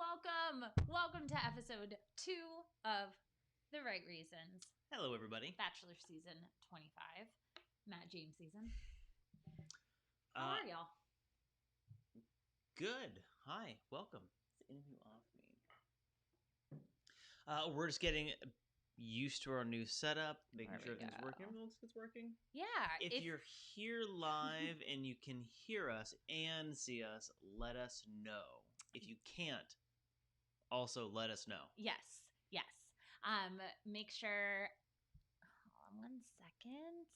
Welcome to episode 2 of The Wright Reasons. Hello, everybody. Bachelor season 25. Matt James season. How are y'all? Good. Hi. Welcome. Is the interview off me? We're just getting used to our new setup, making sure everything's working. Everything looks like it's working. Yeah. If you're here live and you can hear us and see us, let us know. If you can't, also let us know. Yes. Make sure... Hold on 1 second.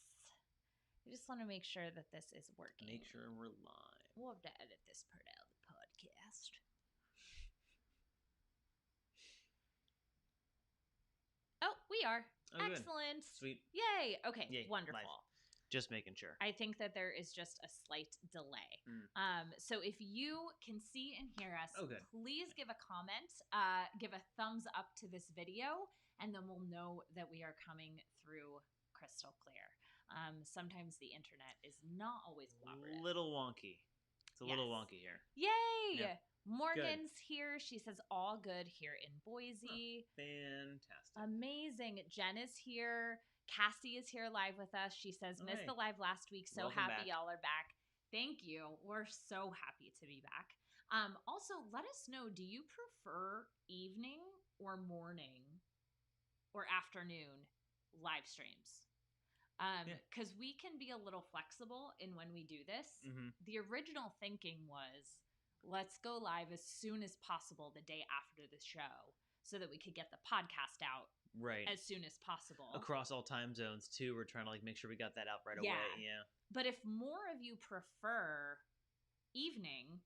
I just want to make sure that this is working. Make sure we're live. We'll have to edit this part out of the podcast. Oh, we are. Oh, excellent. Good. Sweet. Yay. Okay, Yay. Wonderful. Live. Just making sure. I think that there is just a slight delay. So if you can see and hear us, please give a comment, give a thumbs up to this video, and then we'll know that we are coming through crystal clear. Sometimes the internet is not always cooperative. Little wonky. It's a little wonky here. Yay! Yeah. Morgan's here. She says all good here in Boise. Fantastic. Amazing. Jen is here. Cassie is here live with us. She says, missed the live last week. So Welcome happy back. y'all are back. Thank you. We're so happy to be back. Also, let us know, do you prefer evening or morning or afternoon live streams? Because we can be a little flexible in when we do this. Mm-hmm. The original thinking was, let's go live as soon as possible the day after the show so that we could get the podcast out as soon as possible. Across all time zones, too. We're trying to make sure we got that out right away. Yeah. But if more of you prefer evening,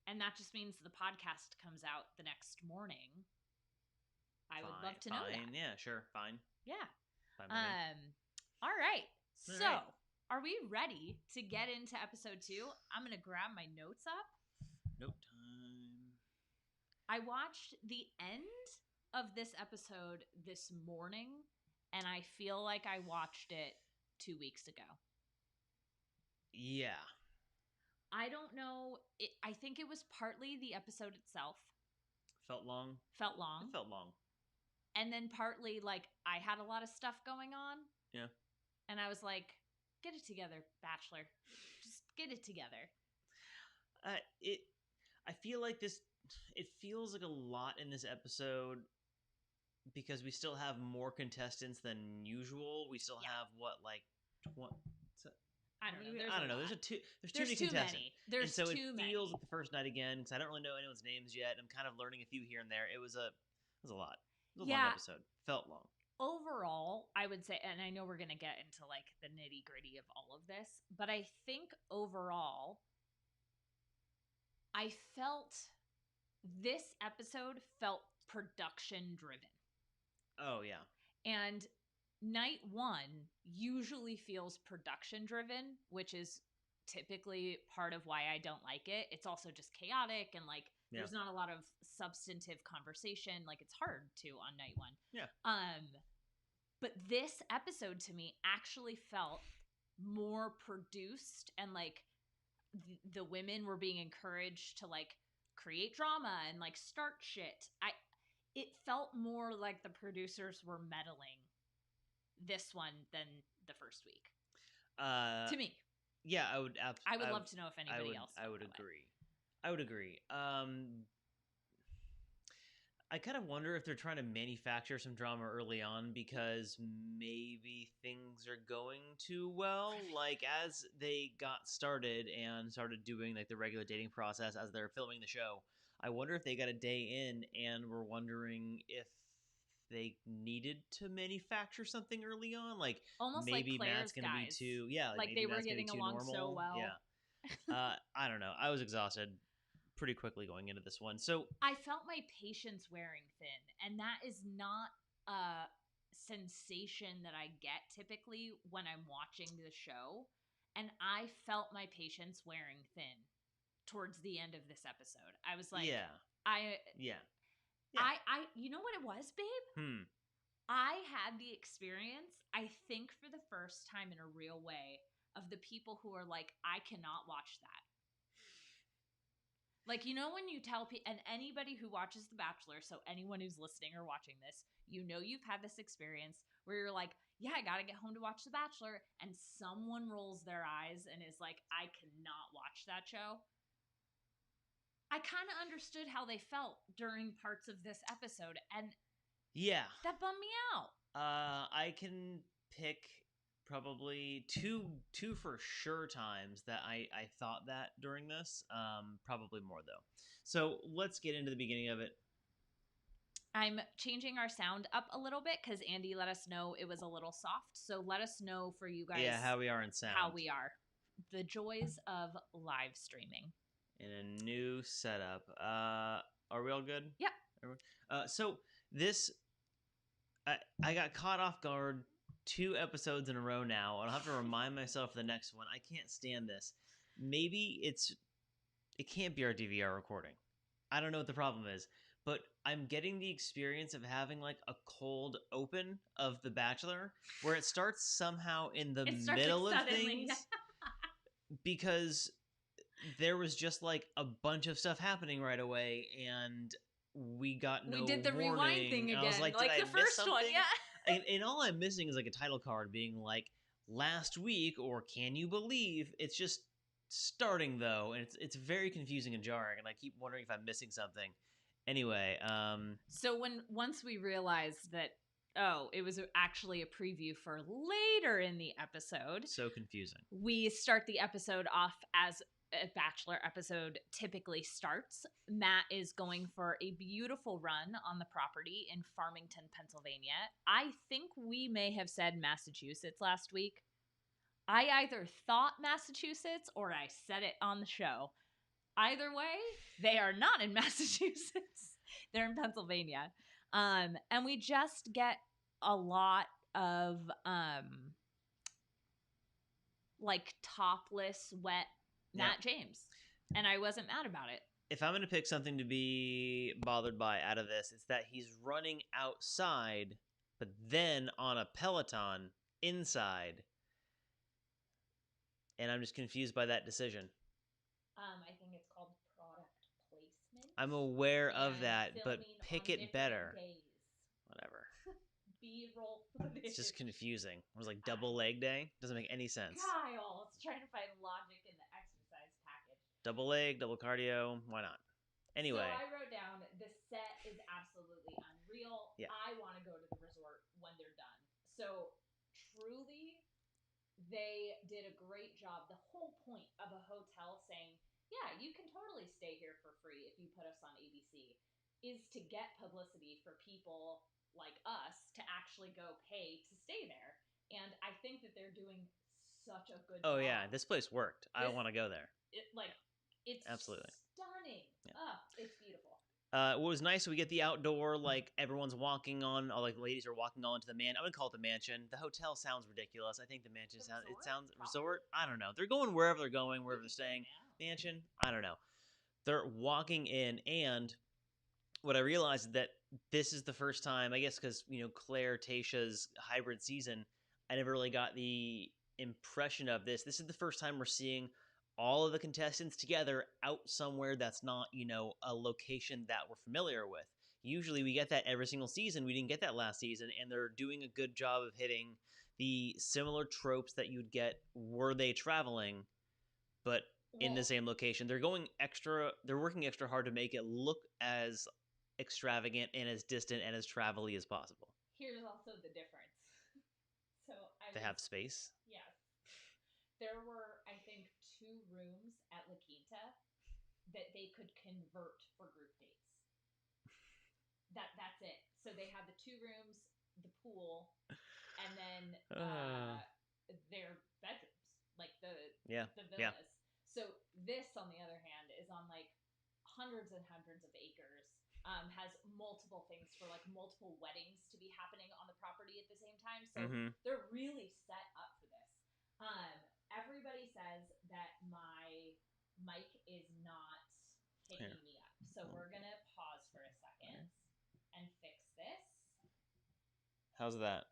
and that just means the podcast comes out the next morning, I would love to know that. Yeah, sure. Fine. Yeah. Fine. All right. So, are we ready to get into episode 2? I'm going to grab my notes up. Note time. I watched the end of this episode this morning, and I feel like I watched it 2 weeks ago. Yeah. I don't know. I think it was partly the episode itself. Felt long. It felt long. And then partly, I had a lot of stuff going on. Yeah. And I was like, get it together, Bachelor. Just get it together. I feel like this... It feels like a lot in this episode because we still have more contestants than usual. We still have I don't know. I don't know. There's too many contestants. There's too many. It feels like the first night again because I don't really know anyone's names yet. I'm kind of learning a few here and there. It was a lot. It was a long episode. Felt long. Overall, I would say, and I know we're going to get into the nitty gritty of all of this, but I think overall, I felt this episode felt production driven. Oh, yeah. And night 1 usually feels production driven, which is typically part of why I don't like it. It's also just chaotic and there's not a lot of substantive conversation. It's hard to on night 1. Yeah. But this episode to me actually felt more produced and the women were being encouraged to create drama and start shit. It felt more like the producers were meddling this one than the first week. To me. Yeah, I would love to know if anybody else I would agree. I would agree. I kind of wonder if they're trying to manufacture some drama early on because maybe things are going too well. As they got started and started doing the regular dating process as they're filming the show, I wonder if they got a day in and were wondering if they needed to manufacture something early on. Almost maybe like Claire's Matt's going to be too... Yeah, they were getting along normal. So well. Yeah. I don't know. I was exhausted pretty quickly going into this one. So I felt my patience wearing thin, and that is not a sensation that I get typically when I'm watching the show. And I felt my patience wearing thin towards the end of this episode. I was like, I you know what it was, babe? I had the experience, I think for the first time in a real way, of the people who are like, I cannot watch that. Like, you know, when you tell people, and anybody who watches The Bachelor, so anyone who's listening or watching this, you know, you've had this experience where you're like, yeah, I got to get home to watch The Bachelor. And someone rolls their eyes and is like, I cannot watch that show. I kind of understood how they felt during parts of this episode. And Yeah. that bummed me out. I can pick probably two for sure times that I thought that during this. Probably more though. So let's get into the beginning of it. I'm changing our sound up a little bit because Andy let us know it was a little soft. So let us know for you guys how we are in sound. How we are. The joys of live streaming. In a new setup. Are we all good? Yep. So this, I got caught off guard 2 episodes in a row now. I'll have to remind myself the next one. I can't stand this. Maybe it can't be our DVR recording. I don't know what the problem is, but I'm getting the experience of having like a cold open of The Bachelor where it starts somehow in the middle of things because there was just like a bunch of stuff happening right away and we got no We did the warning. rewind thing again, I was like the first one, yeah. And all I'm missing is like a title card being like last week or can you believe. It's just starting though, and it's very confusing and jarring, and I keep wondering if I'm missing something. Anyway, so once we realized that it was actually a preview for later in the episode, so confusing. We start the episode off as a Bachelor episode typically starts. Matt is going for a beautiful run on the property in Farmington, Pennsylvania. I think we may have said Massachusetts last week. I either thought Massachusetts or I said it on the show. Either way, they are not in Massachusetts. They're in Pennsylvania. And we just get a lot of like topless, wet Matt James. And I wasn't mad about it. If I'm going to pick something to be bothered by out of this, it's that he's running outside, but then on a Peloton inside. And I'm just confused by that decision. I think it's called product placement. I'm aware of that, but pick it better. Days. Whatever. B-roll footage. It's just confusing. It was like double leg day. Doesn't make any sense. Kyle, it's trying to find logic in the exercise package. Double leg, double cardio. Why not? Anyway. So I wrote down, the set is absolutely unreal. Yeah. I want to go to the resort when they're done. So truly, they did a great job. The whole point of a hotel saying, yeah, you can totally stay here for free if you put us on ABC, is to get publicity for people like us to actually go pay to stay there. And I think that they're doing such a good job. Oh yeah, this place worked. I want to go there. It's absolutely stunning. Yeah. Oh, it's beautiful. What was nice, we get the outdoor, like everyone's walking on, all like the ladies are walking on to the I would call it the mansion. The hotel sounds ridiculous. I think the mansion sounds resort. I don't know. They're going wherever they're going, wherever they're staying. Mansion. I don't know. They're walking in, and what I realized is that this is the first time, I guess, because Claire Tasha's hybrid season, I never really got the impression of this. This is the first time we're seeing all of the contestants together out somewhere that's not, a location that we're familiar with. Usually we get that every single season. We didn't get that last season, and they're doing a good job of hitting the similar tropes that you'd get were they traveling, but in the same location. They're working extra hard to make it look as extravagant and as distant and as travel-y as possible. Here's also the difference. They have space? Yes. There were, I think, 2 rooms at La Quinta that they could convert for group dates. That's it. So they have the 2 rooms, the pool, and then their bedrooms, like the villas. Yeah. So this, on the other hand, is on like hundreds and hundreds of acres. Has multiple things for like multiple weddings to be happening on the property at the same time. So they're really set up for this. Everybody says that my mic is not picking me up. So we're going to pause for a second and fix this. How's that?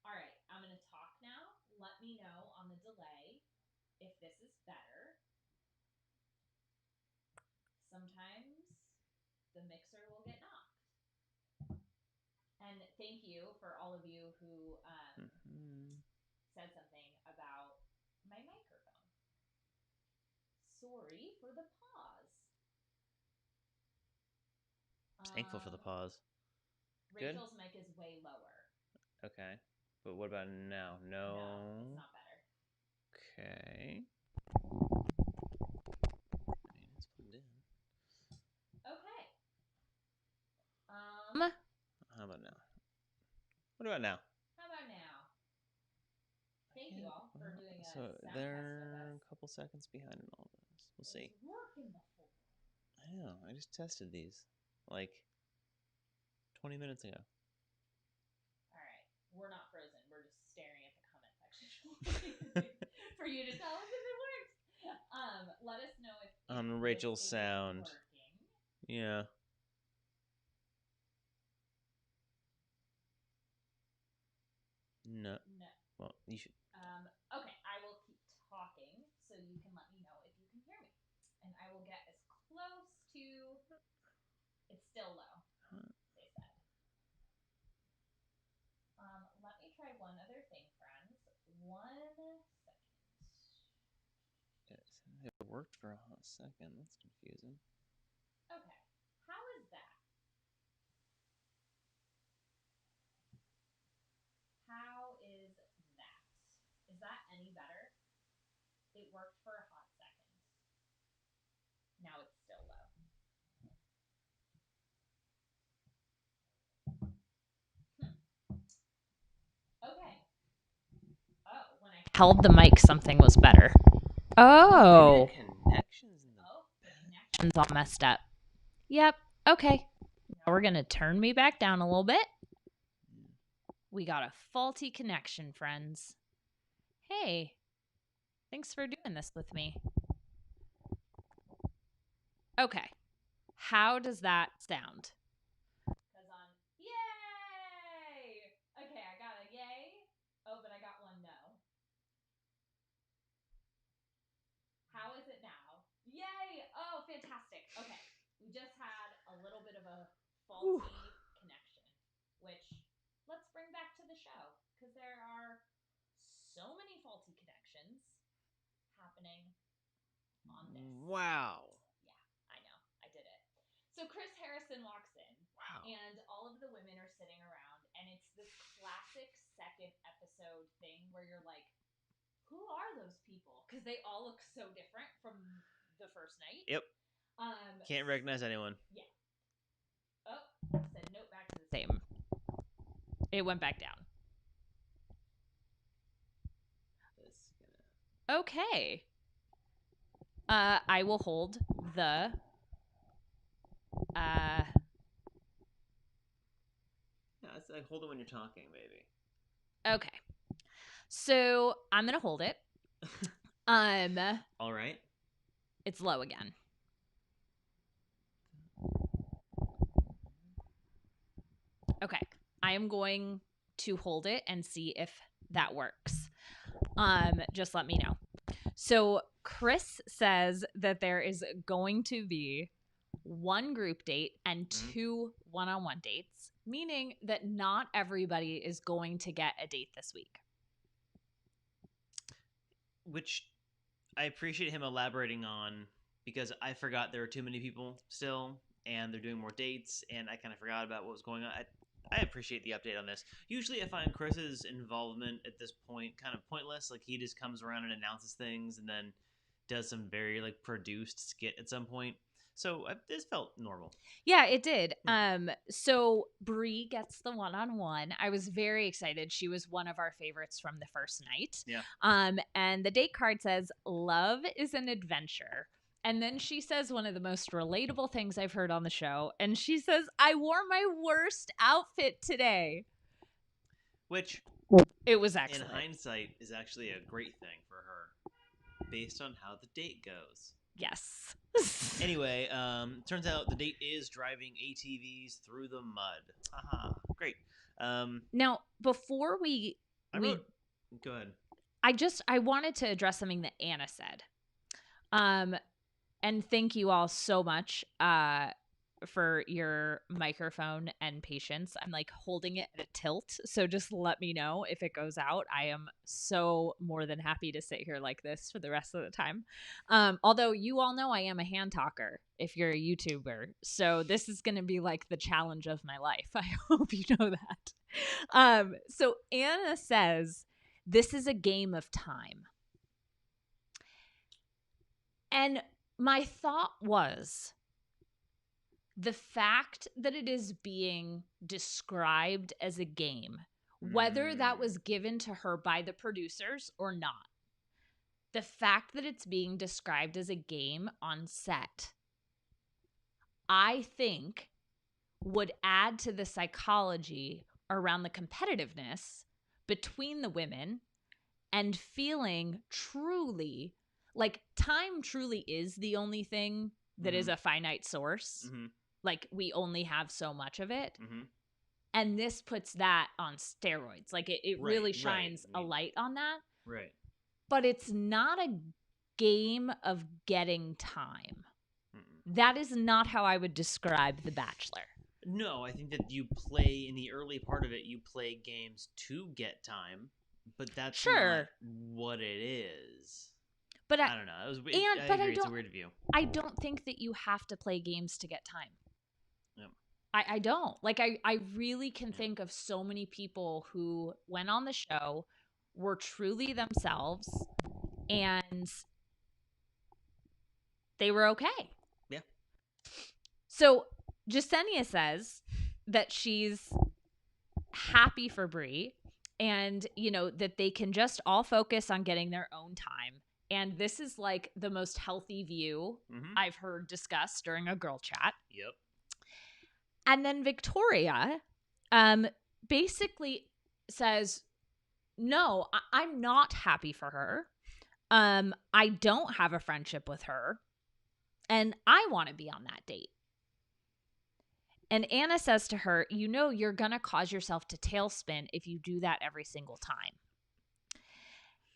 All right. I'm going to talk now. Let me know on the delay if this is better. sometimes the mixer will get knocked. And thank you for all of you who said something about my microphone. Sorry for the pause. Thankful for the pause. Rachel's mic is way lower. Okay. But what about now? No, it's not better. Okay. It's plugged in. Okay. How about now? What about now? How about now? Thank you all for doing a so sound test they're with us. a couple seconds behind in all this. We'll see. Working before. I know. I just tested these like 20 minutes ago. All right. We're not frozen. We're just staring at the comment section for you to tell us if it works. Let us know if on Rachel's sound. Working. Yeah. No. Well, you should. Okay, I will keep talking so you can let me know if you can hear me. And I will get as close to... It's still low, they said. Let me try one other thing, friends. 1 second. It worked for a hot second. That's confusing. Okay, how is that? How is that? Is that any better? It worked for a hot second. Now it's still low. Okay. Oh, when I held the mic, something was better. Oh. The connection's all messed up. Yep. Okay. Now we're going to turn me back down a little bit. We got a faulty connection, friends. Hey. Thanks for doing this with me. Okay. How does that sound? Yay! Okay, I got a yay. Oh, but I got one no. How is it now? Yay! Oh, fantastic. Okay. We just had a little bit of a faulty connection, which let's bring back to the show because there are so many faulty connections happening on this. Wow. Yeah, I know. I did it. So Chris Harrison walks in. Wow. And all of the women are sitting around, and it's this classic second episode thing where you're like, who are those people? Because they all look so different from the first night. Yep. Can't recognize anyone. Yeah. Oh, said note back to the same. It went back down. Okay. I will hold the Yeah, it's like hold it when you're talking, baby. Okay. So I'm gonna hold it. All right. It's low again. Okay. I am going to hold it and see if that works. Just let me know. So Chris says that there is going to be 1 group date and 2 one-on-one dates, meaning that not everybody is going to get a date this week. Which I appreciate him elaborating on because I forgot there were too many people still and they're doing more dates and I kind of forgot about what was going on. I appreciate the update on this. Usually I find Chris's involvement at this point kind of pointless. Like he just comes around and announces things and then does some very like produced skit at some point. So this felt normal. Yeah, it did. So Bri gets the one-on-one. I was very excited. She was one of our favorites from the first night. Yeah. And the date card says, "Love is an adventure." And then she says one of the most relatable things I've heard on the show. And she says, "I wore my worst outfit today." Which, it was excellent. In hindsight, is actually a great thing for her, based on how the date goes. Yes. Anyway, turns out the date is driving ATVs through the mud. Haha, great. Now, before go ahead. I wanted to address something that Anna said. And thank you all so much for your microphone and patience. I'm like holding it at a tilt, so just let me know if it goes out. I am so more than happy to sit here like this for the rest of the time. Although you all know I am a hand talker if you're a YouTuber, so this is going to be like the challenge of my life. I hope you know that. So Anna says, this is a game of time. And my thought was, the fact that it is being described as a game, whether that was given to her by the producers or not, the fact that it's being described as a game on set, I think would add to the psychology around the competitiveness between the women and feeling truly like time truly is the only thing that is a finite source. Like we only have so much of it. And this puts that on steroids. Like it really shines a light on that. Right. But it's not a game of getting time. That is not how I would describe The Bachelor. No, I think that you play, in the early part of it, you play games to get time, but that's not what it is. But I don't know. I agree. It's a weird view. I don't think that you have to play games to get time. Yep. I don't. Like, I really can think of so many people who went on the show, were truly themselves, and they were okay. Yeah. So Jessenia says that she's happy for Bri, and, you know, that they can just all focus on getting their own time. And this is like the most healthy view I've heard discussed during a girl chat. Yep. And then Victoria basically says, no, I'm not happy for her. I don't have a friendship with her. And I want to be on that date. And Anna says to her, you know, you're going to cause yourself to tailspin if you do that every single time.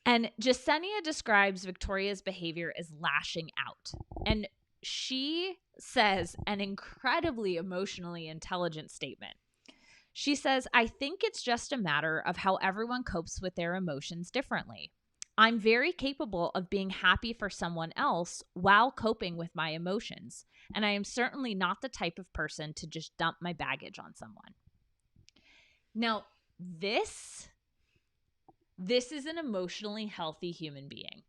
And Jessenia describes Victoria's behavior as lashing out. And she says an incredibly emotionally intelligent statement. She says, I think it's just a matter of how everyone copes with their emotions differently. I'm very capable of being happy for someone else while coping with my emotions. And I am certainly not the type of person to just dump my baggage on someone. Now, this is an emotionally healthy human being.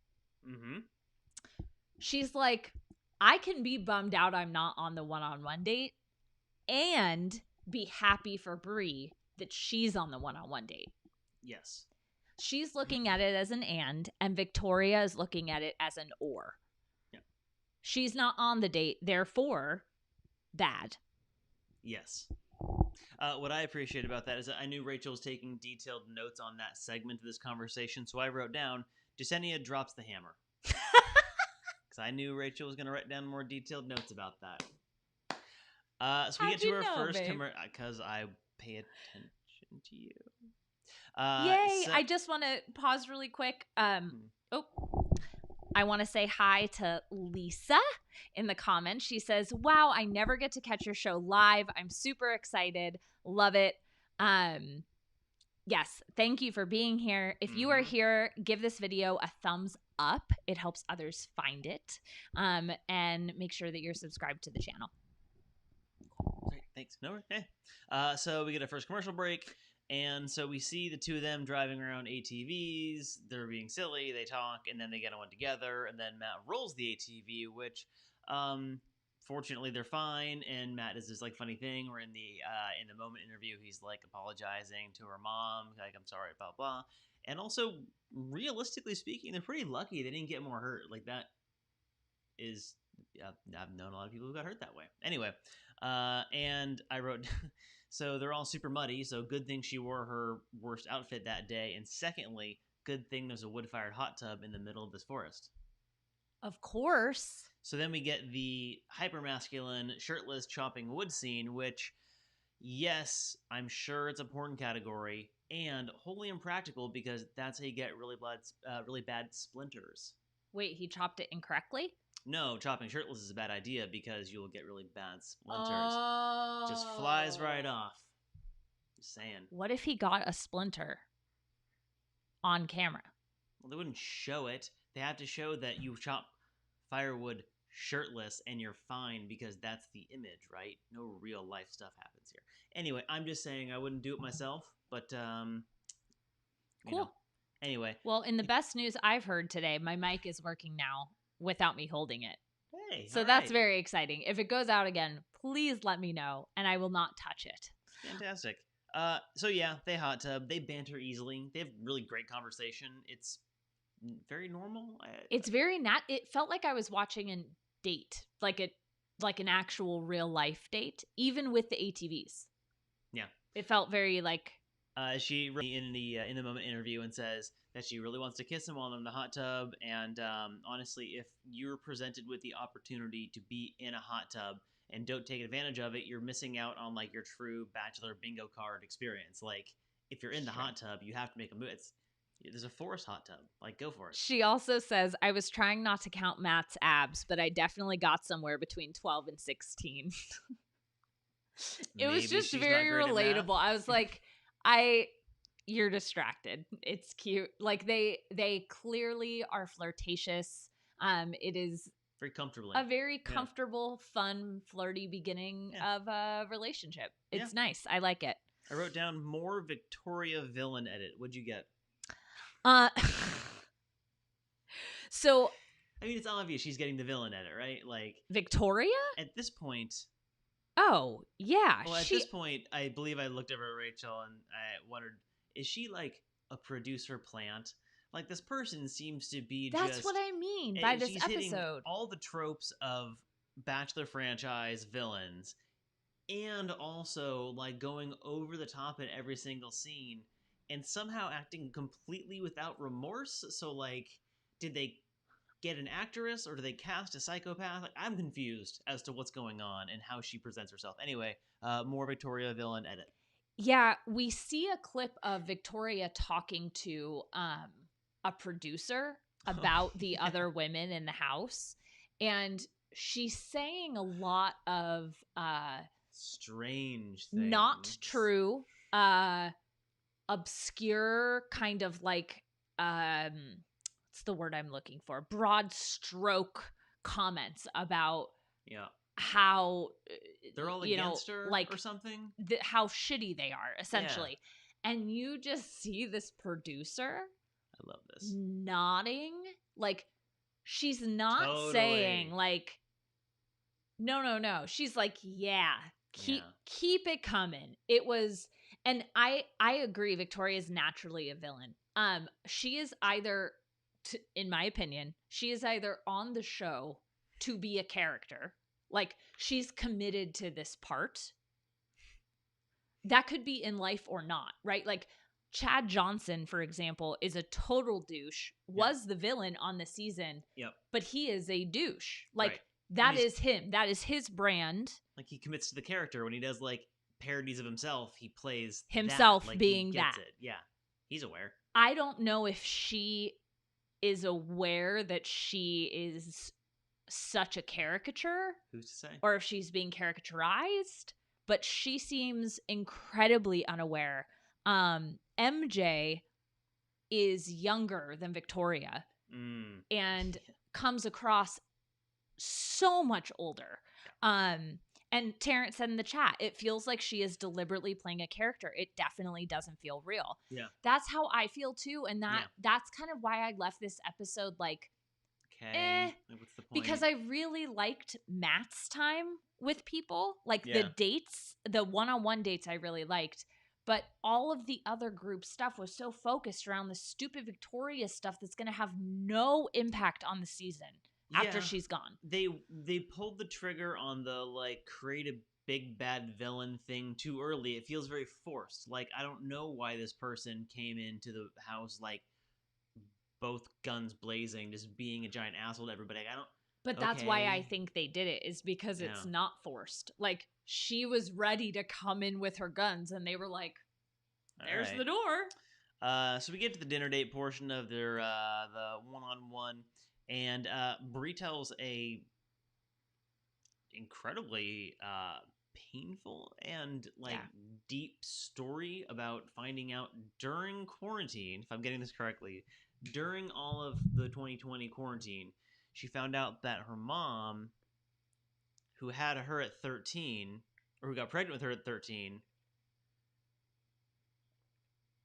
She's like, I can be bummed out I'm not on the one-on-one date and be happy for Bri that she's on the one-on-one date. Yes. She's looking at it as an and Victoria is looking at it as an or. Yeah. She's not on the date, therefore, bad. Yes. What I appreciate about that is that I knew Rachel was taking detailed notes on that segment of this conversation, so I wrote down, Jessenia drops the hammer. Because I knew Rachel was going to write down more detailed notes about that. So we get to our first commercial, because I pay attention to you. Yay! I just want to pause really quick. I want to say hi to Lisa in the comments. She says, wow, I never get to catch your show live. I'm super excited. Love it. Yes, thank you for being here. If you are here, give this video a thumbs up. It helps others find it. And make sure that you're subscribed to the channel. Great, thanks. No, hey. So we get a first commercial break. And so we see the two of them driving around ATVs. They're being silly. They talk, and then they get on one together. And then Matt rolls the ATV, which, fortunately, they're fine. And Matt does this like funny thing where in the moment interview, he's like apologizing to her mom, like I'm sorry, blah blah. And also, realistically speaking, they're pretty lucky they didn't get more hurt. Like that is, I've known a lot of people who got hurt that way. Anyway, and I wrote. So they're all super muddy, so good thing she wore her worst outfit that day. And secondly, good thing there's a wood-fired hot tub in the middle of this forest. Of course. So then we get the hyper-masculine, shirtless chopping wood scene, which, yes, I'm sure it's a porn category, and wholly impractical because that's how you get really bad splinters. Wait, he chopped it incorrectly? no, chopping shirtless is a bad idea because you'll get really bad splinters. Oh. Just flies right off. Just saying. What if he got a splinter on camera? Well, they wouldn't show it. They have to show that you chop firewood shirtless and you're fine because that's the image, right? No real life stuff happens here. Anyway, I'm just saying I wouldn't do it myself, but Cool. You know. Anyway. Well, in the best news I've heard today, my mic is working now without me holding it. Hey, so that's very exciting. If it goes out again, please let me know and I will not touch it. Fantastic. So yeah, they hot tub. They banter easily. They have really great conversation. It's very normal. It's very It felt like I was watching a date, like an actual real life date, even with the ATVs. Yeah, it felt very like. She in the moment interview and says that she really wants to kiss him while in the hot tub. And honestly, if you're presented with the opportunity to be in a hot tub and don't take advantage of it, you're missing out on like your true Bachelor bingo card experience. Like if you're in the hot tub, you have to make a move. There's a forest hot tub. Like, go for it. She also says, I was trying not to count Matt's abs, but I definitely got somewhere between 12 and 16. It was just very relatable. I was like, you're distracted. It's cute. Like they clearly are flirtatious. It is very comfortably a very comfortable, fun, flirty beginning of a relationship. It's nice. I like it. I wrote down more Victoria villain edit. What'd you get? So I mean, it's obvious she's getting the villain edit, right? Like Victoria? At this point. Oh, yeah. Well, at this point, I believe I looked over at Rachel and I wondered, is she like a producer plant? Like this person seems to be That's what I mean by this episode. All the tropes of Bachelor franchise villains and also like going over the top in every single scene and somehow acting completely without remorse. So like, did they get an actress or do they cast a psychopath? Like, I'm confused as to what's going on and how she presents herself. Anyway, more Victoria villain edit. Yeah, we see a clip of Victoria talking to a producer about the other women in the house. And she's saying a lot of strange things. Not true, obscure, kind of like what's the word I'm looking for? Broad stroke comments about how they're all against her, like, or something. How shitty they are, essentially. Yeah. And you just see this producer. I love this. Nodding, like she's not saying like, no. She's like, yeah, keep it coming. It was, and I agree. Victoria's naturally a villain. She is either, in my opinion, she is either on the show to be a character. Like, she's committed to this part. That could be in life or not, right? Like, Chad Johnson, for example, is a total douche, was the villain on the season, but he is a douche. Like, that is him. That is his brand. Like, he commits to the character. When he does, like, parodies of himself, he plays himself that. Like, being he gets that. It. Yeah, he's aware. I don't know if she is aware that she is such a caricature. Who's to say? Or if she's being caricaturized, but she seems incredibly unaware. MJ is younger than Victoria and comes across so much older. And Terrence said in the chat, it feels like she is deliberately playing a character. It definitely doesn't feel real. Yeah. That's how I feel too. And that's kind of why I left this episode like, what's the point? Because I really liked Matt's time with people. Like the dates, the one-on-one dates I really liked. But all of the other group stuff was so focused around the stupid Victoria stuff that's going to have no impact on the season after she's gone. They pulled the trigger on the like create a big bad villain thing too early. It feels very forced. Like, I don't know why this person came into the house like both guns blazing, just being a giant asshole to everybody. But that's why I think they did it, is because it's not forced. Like, she was ready to come in with her guns, and they were like, there's the door. So we get to the dinner date portion of their the one-on-one, And Bri tells a incredibly painful and deep story about finding out during quarantine, if I'm getting this correctly, during all of the 2020 quarantine, she found out that her mom, who had her at 13, or who got pregnant with her at 13,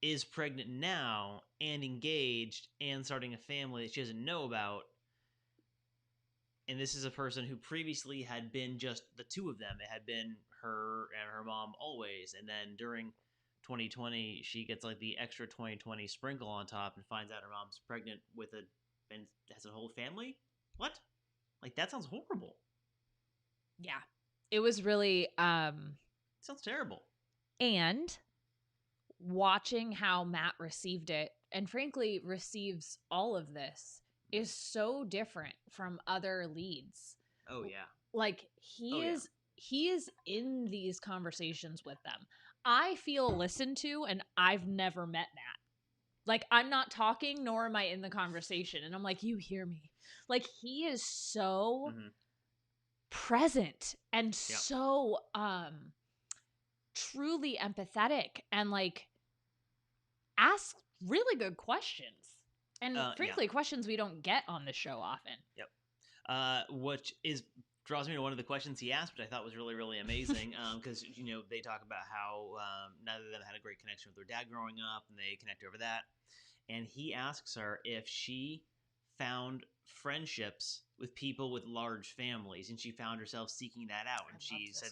is pregnant now and engaged and starting a family that she doesn't know about. And this is a person who previously had been just the two of them. It had been her and her mom always. And then during 2020, she gets like the extra 2020 sprinkle on top and finds out her mom's pregnant with and has a whole family. What? Like, that sounds horrible. Yeah. It was really sounds terrible. And watching how Matt received it, and frankly receives all of this, is so different from other leads. Oh yeah. Like he is in these conversations with them. I feel listened to, and I've never met Matt. Like, I'm not talking, nor am I in the conversation. And I'm like, you hear me. Like, he is so present and so truly empathetic, and like asks really good questions. And frankly, questions we don't get on the show often. Yep. Which draws me to one of the questions he asked, which I thought was really, really amazing. Because, they talk about how neither of them had a great connection with their dad growing up, and they connect over that. And he asks her if she found friendships with people with large families, and she found herself seeking that out. And she said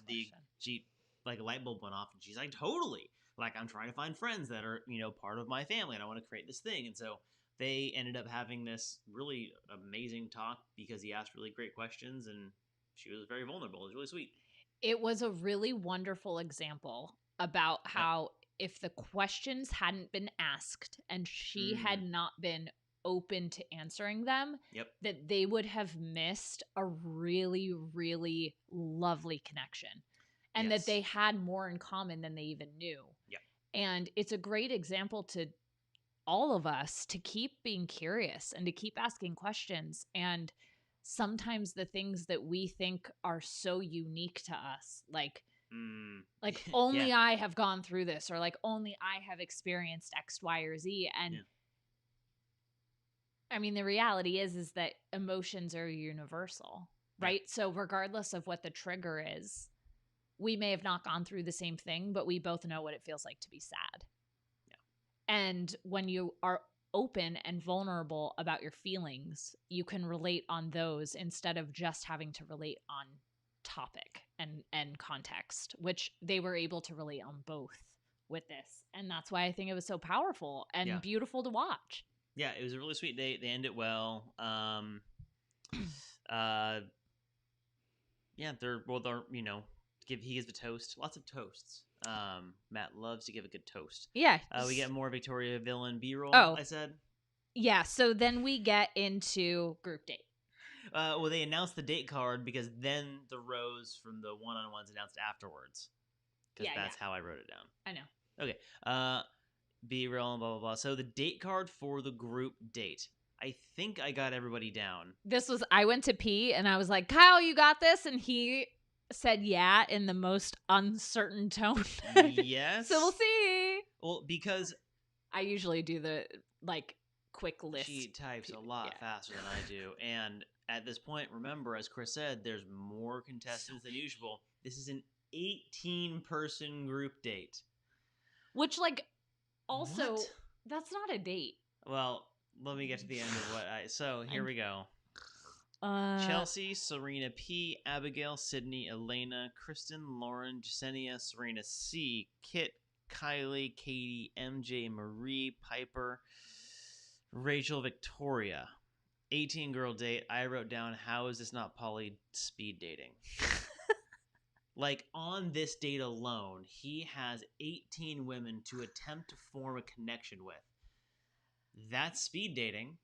like a light bulb went off, and she's like, totally. Like, I'm trying to find friends that are, part of my family, and I want to create this thing. And so they ended up having this really amazing talk because he asked really great questions, and she was very vulnerable. It was really sweet. It was a really wonderful example about how if the questions hadn't been asked and she had not been open to answering them, that they would have missed a really, really lovely connection. And that they had more in common than they even knew. Yep. And it's a great example to all of us to keep being curious and to keep asking questions. And sometimes the things that we think are so unique to us, like only I have gone through this, or like only I have experienced X, Y, or Z. And I mean, the reality is that emotions are universal, right? So regardless of what the trigger is, we may have not gone through the same thing, but we both know what it feels like to be sad. Yeah. And when you are open and vulnerable about your feelings, you can relate on those instead of just having to relate on topic and context, which they were able to relate on both with this. And that's why I think it was so powerful and beautiful to watch. Yeah, it was really sweet. They end it well. He gives the toast. Lots of toasts. Matt loves to give a good toast. Yeah. We get more Victoria villain B-roll, I said. Yeah, so then we get into group date. Well, they announced the date card because then the rows from the one-on-ones announced afterwards. Because that's how I wrote it down. I know. Okay. B-roll and blah, blah, blah. So the date card for the group date. I think I got everybody down. I went to pee and I was like, Kyle, you got this? And he said yeah in the most uncertain tone. Yes. So we'll see. Well, because I usually do the quick list. She types a lot faster than I do. And at this point, remember, as Chris said, there's more contestants than usual. This is an 18-person group date. Which, also, that's not a date. Well, let me get to the end of what So, here we go. Chelsea, Serena P, Abigail, Sydney, Elena, Kristen, Lauren, Jessenia, Serena C, Kit, Kylie, Katie, MJ, Marie, Piper, Rachel, Victoria. 18-girl date. I wrote down, how is this not poly speed dating? On this date alone, he has 18 women to attempt to form a connection with. That's speed dating.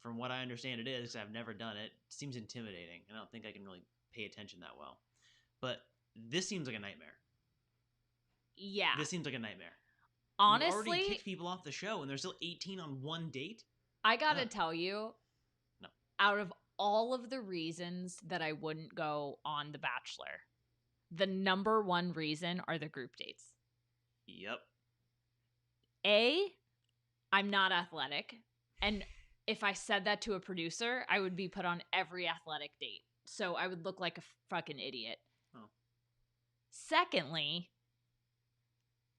From what I understand it is, because I've never done it. It seems intimidating. I don't think I can really pay attention that well. But this seems like a nightmare. Yeah. This seems like a nightmare. Honestly, you already kicked people off the show, and there's still 18 on one date? I gotta tell you, out of all of the reasons that I wouldn't go on The Bachelor, the number one reason are the group dates. Yep. I'm not athletic. And if I said that to a producer, I would be put on every athletic date. So I would look like a fucking idiot. Oh. Secondly,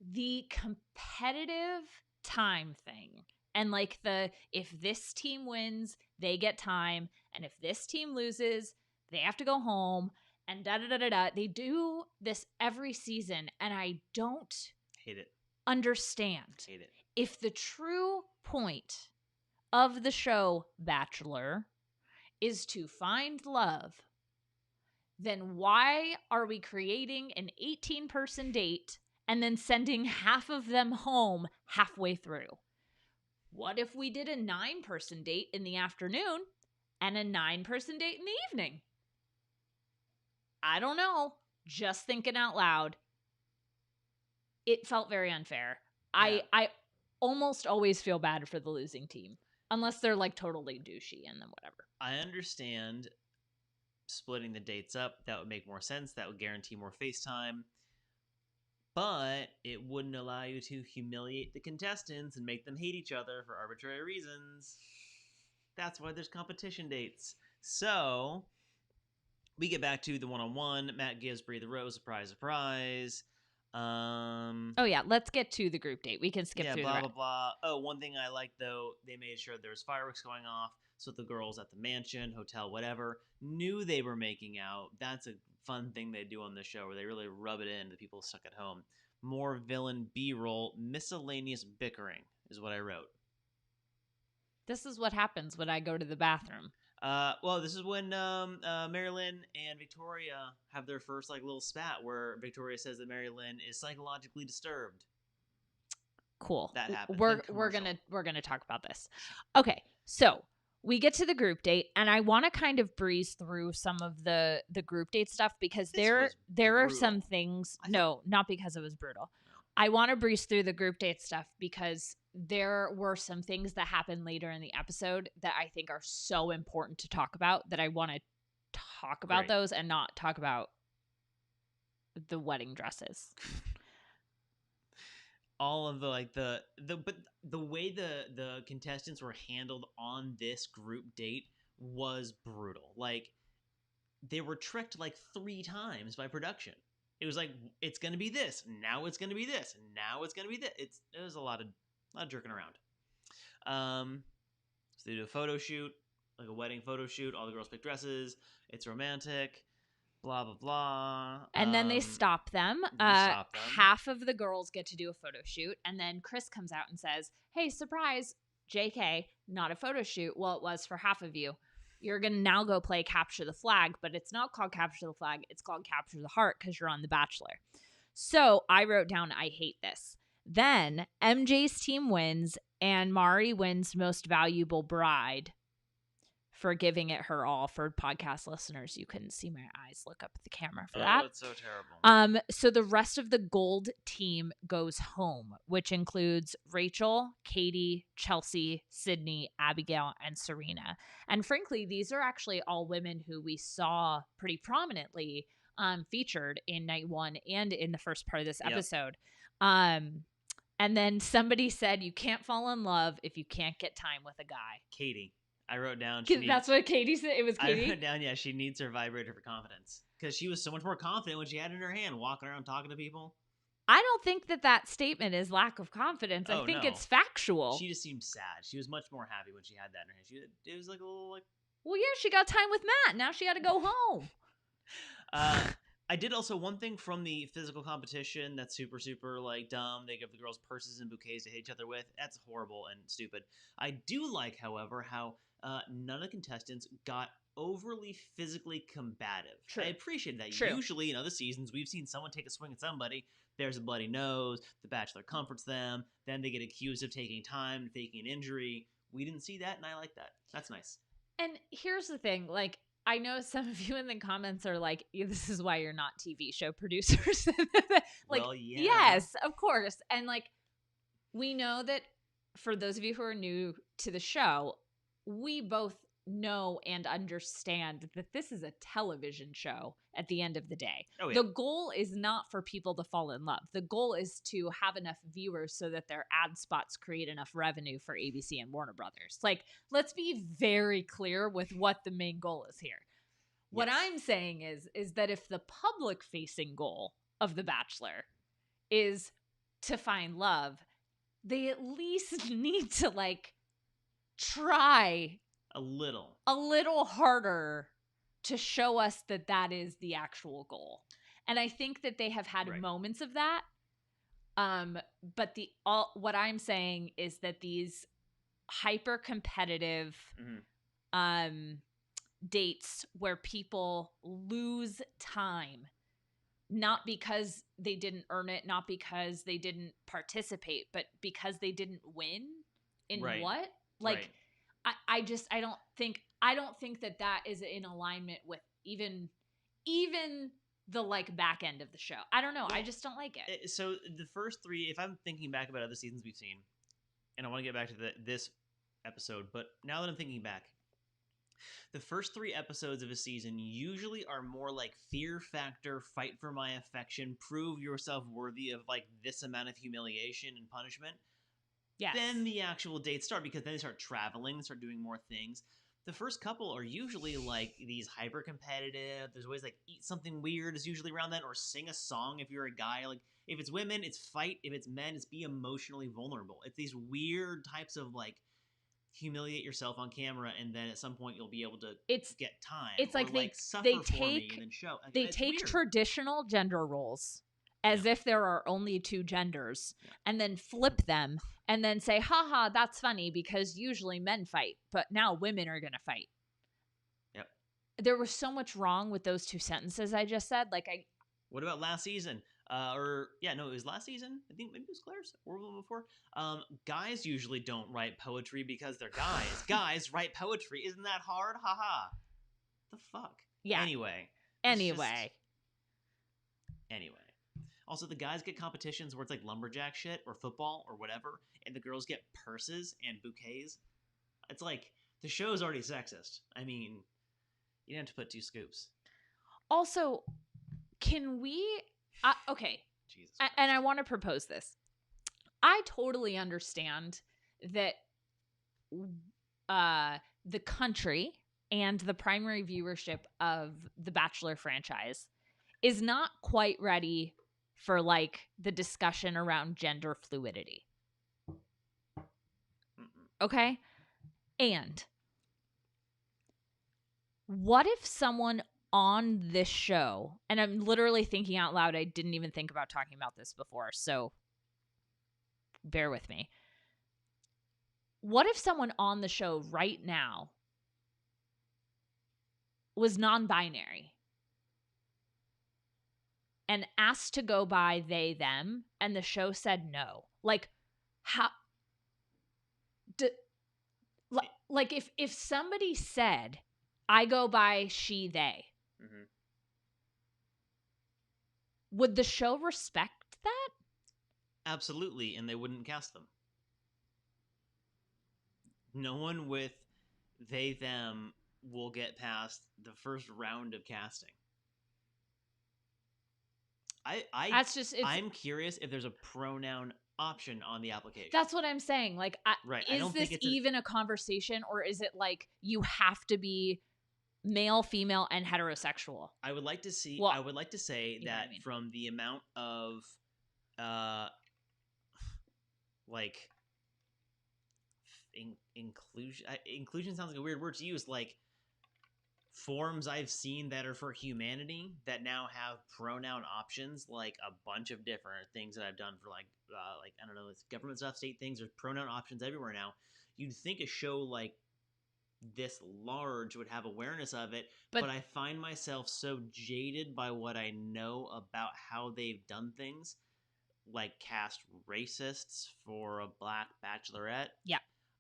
the competitive time thing. And like if this team wins, they get time. And if this team loses, they have to go home. And da-da-da-da-da. They do this every season. And I don't hate it. Understand. Hate it. If the true point of the show Bachelor is to find love, then why are we creating an 18-person date and then sending half of them home halfway through? What if we did a 9-person date in the afternoon and a 9-person date in the evening? I don't know. Just thinking out loud. It felt very unfair. Yeah. I almost always feel bad for the losing team. Unless they're like totally douchey and then whatever. I understand splitting the dates up. That would make more sense. That would guarantee more FaceTime. But it wouldn't allow you to humiliate the contestants and make them hate each other for arbitrary reasons. That's why there's competition dates. So, we get back to the one-on-one. Matt gives Bri the rose. Surprise, surprise. Oh yeah, let's get to the group date. We can skip through blah, blah, blah. Oh, one thing I like, though, they made sure there was fireworks going off, so the girls at the mansion, hotel, whatever, knew they were making out. That's a fun thing they do on the show, where they really rub it in to people stuck at home. More villain B-roll, miscellaneous bickering is what I wrote. This is what happens when I go to the bathroom. Well, this is when MaryLynn and Victoria have their first like little spat, where Victoria says that MaryLynn is psychologically disturbed. Cool. That happens. We're gonna talk about this. Okay, so we get to the group date, and I want to kind of breeze through some of the group date stuff because there are some things. No, not because it was brutal. No. I want to breeze through the group date stuff because there were some things that happened later in the episode that I think are so important to talk about that I want to talk about those and not talk about the wedding dresses. All of the way the contestants were handled on this group date was brutal. Like, they were tricked like 3 times by production. It was like, it's going to be this. Now it's going to be this. Now it's going to be this. It was a lot of jerking around. So they do a photo shoot, like a wedding photo shoot. All the girls pick dresses. It's romantic. Blah, blah, blah. And then they stop them. Half of the girls get to do a photo shoot. And then Chris comes out and says, hey, surprise, JK, not a photo shoot. Well, it was for half of you. You're going to now go play Capture the Flag, but it's not called Capture the Flag. It's called Capture the Heart because you're on The Bachelor. So I wrote down, I hate this. Then MJ's team wins and Mari wins Most Valuable Bride for giving it her all. For podcast listeners, you couldn't see my eyes look up at the camera for that. Oh, it's so terrible. So the rest of the gold team goes home, which includes Rachel, Katie, Chelsea, Sydney, Abigail, and Serena. And frankly, these are actually all women who we saw pretty prominently featured in night 1 and in the first part of this episode. And then somebody said, you can't fall in love if you can't get time with a guy. Katie. I wrote down. That's what Katie said. It was Katie? I wrote down, she needs her vibrator for confidence. Because she was so much more confident when she had it in her hand, walking around talking to people. I don't think that statement is lack of confidence. I think it's factual. She just seemed sad. She was much more happy when she had that in her hand. It was like a little like... Well, yeah, she got time with Matt. Now she had to go home. I did also one thing from the physical competition that's super, super like dumb. They give the girls purses and bouquets to hit each other with. That's horrible and stupid. I do like, however, how none of the contestants got overly physically combative. True. I appreciate that. True. Usually in other seasons, we've seen someone take a swing at somebody. There's a bloody nose. The Bachelor comforts them. Then they get accused of taking time, faking an injury. We didn't see that, and I like that. That's nice. And here's the thing, like, I know some of you in the comments are like, this is why you're not TV show producers. Like, well, yeah. Yes, of course. And like, we know that for those of you who are new to the show, we both know and understand that this is a television show at the end of the day. Oh, yeah. The goal is not for people to fall in love. The goal is to have enough viewers so that their ad spots create enough revenue for ABC and Warner Brothers. Like, let's be very clear with what the main goal is here. What Yes. I'm saying is that if the public facing goal of The Bachelor is to find love, they at least need to like try A little harder to show us that that is the actual goal. And I think that they have had Right. moments of that. But what I'm saying is that these hyper competitive dates where people lose time, not because they didn't earn it, not because they didn't participate, but because they didn't win in Right. what? Like, Right. I don't think that is in alignment with even the like back end of the show. I don't know. Well, I just don't like it. So the first three, if I'm thinking back about other seasons we've seen, and I want to get back to this episode, but now that I'm thinking back, the first 3 episodes of a season usually are more like fear factor, fight for my affection, prove yourself worthy of like this amount of humiliation and punishment. Yes. Then the actual dates start, because then they start traveling, they start doing more things. The first couple are usually like these hyper competitive. There's always like eat something weird is usually around that, or sing a song if you're a guy. Like if it's women, it's fight. If it's men, it's be emotionally vulnerable. It's these weird types of like humiliate yourself on camera, and then at some point you'll be able to get time. It's like they suffer they for take me and then show. Like, they it's take weird. traditional gender roles as if there are only 2 genders, and then flip them and then say, haha, that's funny because usually men fight, but now women are going to fight. Yep. There was so much wrong with those 2 sentences I just said. What about last season? It was last season. I think maybe it was Claire's or the one before. Guys usually don't write poetry because they're guys. Guys write poetry. Isn't that hard? Haha. The fuck? Yeah. Anyway. Also, the guys get competitions where it's like lumberjack shit or football or whatever, and the girls get purses and bouquets. It's like, the show's already sexist. I mean, you didn't have to put 2 scoops. Also, can we... okay. Jesus. And I want to propose this. I totally understand that the country and the primary viewership of the Bachelor franchise is not quite ready for like the discussion around gender fluidity. Okay? And what if someone on this show, and I'm literally thinking out loud, I didn't even think about talking about this before, so bear with me. What if someone on the show right now was non-binary and asked to go by they, them, and the show said no? Like, how... like, if somebody said, I go by she, they, would the show respect that? Absolutely, and they wouldn't cast them. No one with they, them will get past the first round of casting. I'm curious if there's a pronoun option on the application. That's what I'm saying. Like, is this even a conversation, or is it like you have to be male, female, and heterosexual? I would like to see. Well, I would like to say that from the amount of, like, inclusion. Inclusion sounds like a weird word to use. Like, forms I've seen that are for humanity that now have pronoun options, like a bunch of different things that I've done for like I don't know, it's government stuff, state things. There's pronoun options everywhere now. You'd think a show like this large would have awareness of it, but I find myself so jaded by what I know about how they've done things, like cast racists for a black bachelorette. Yeah.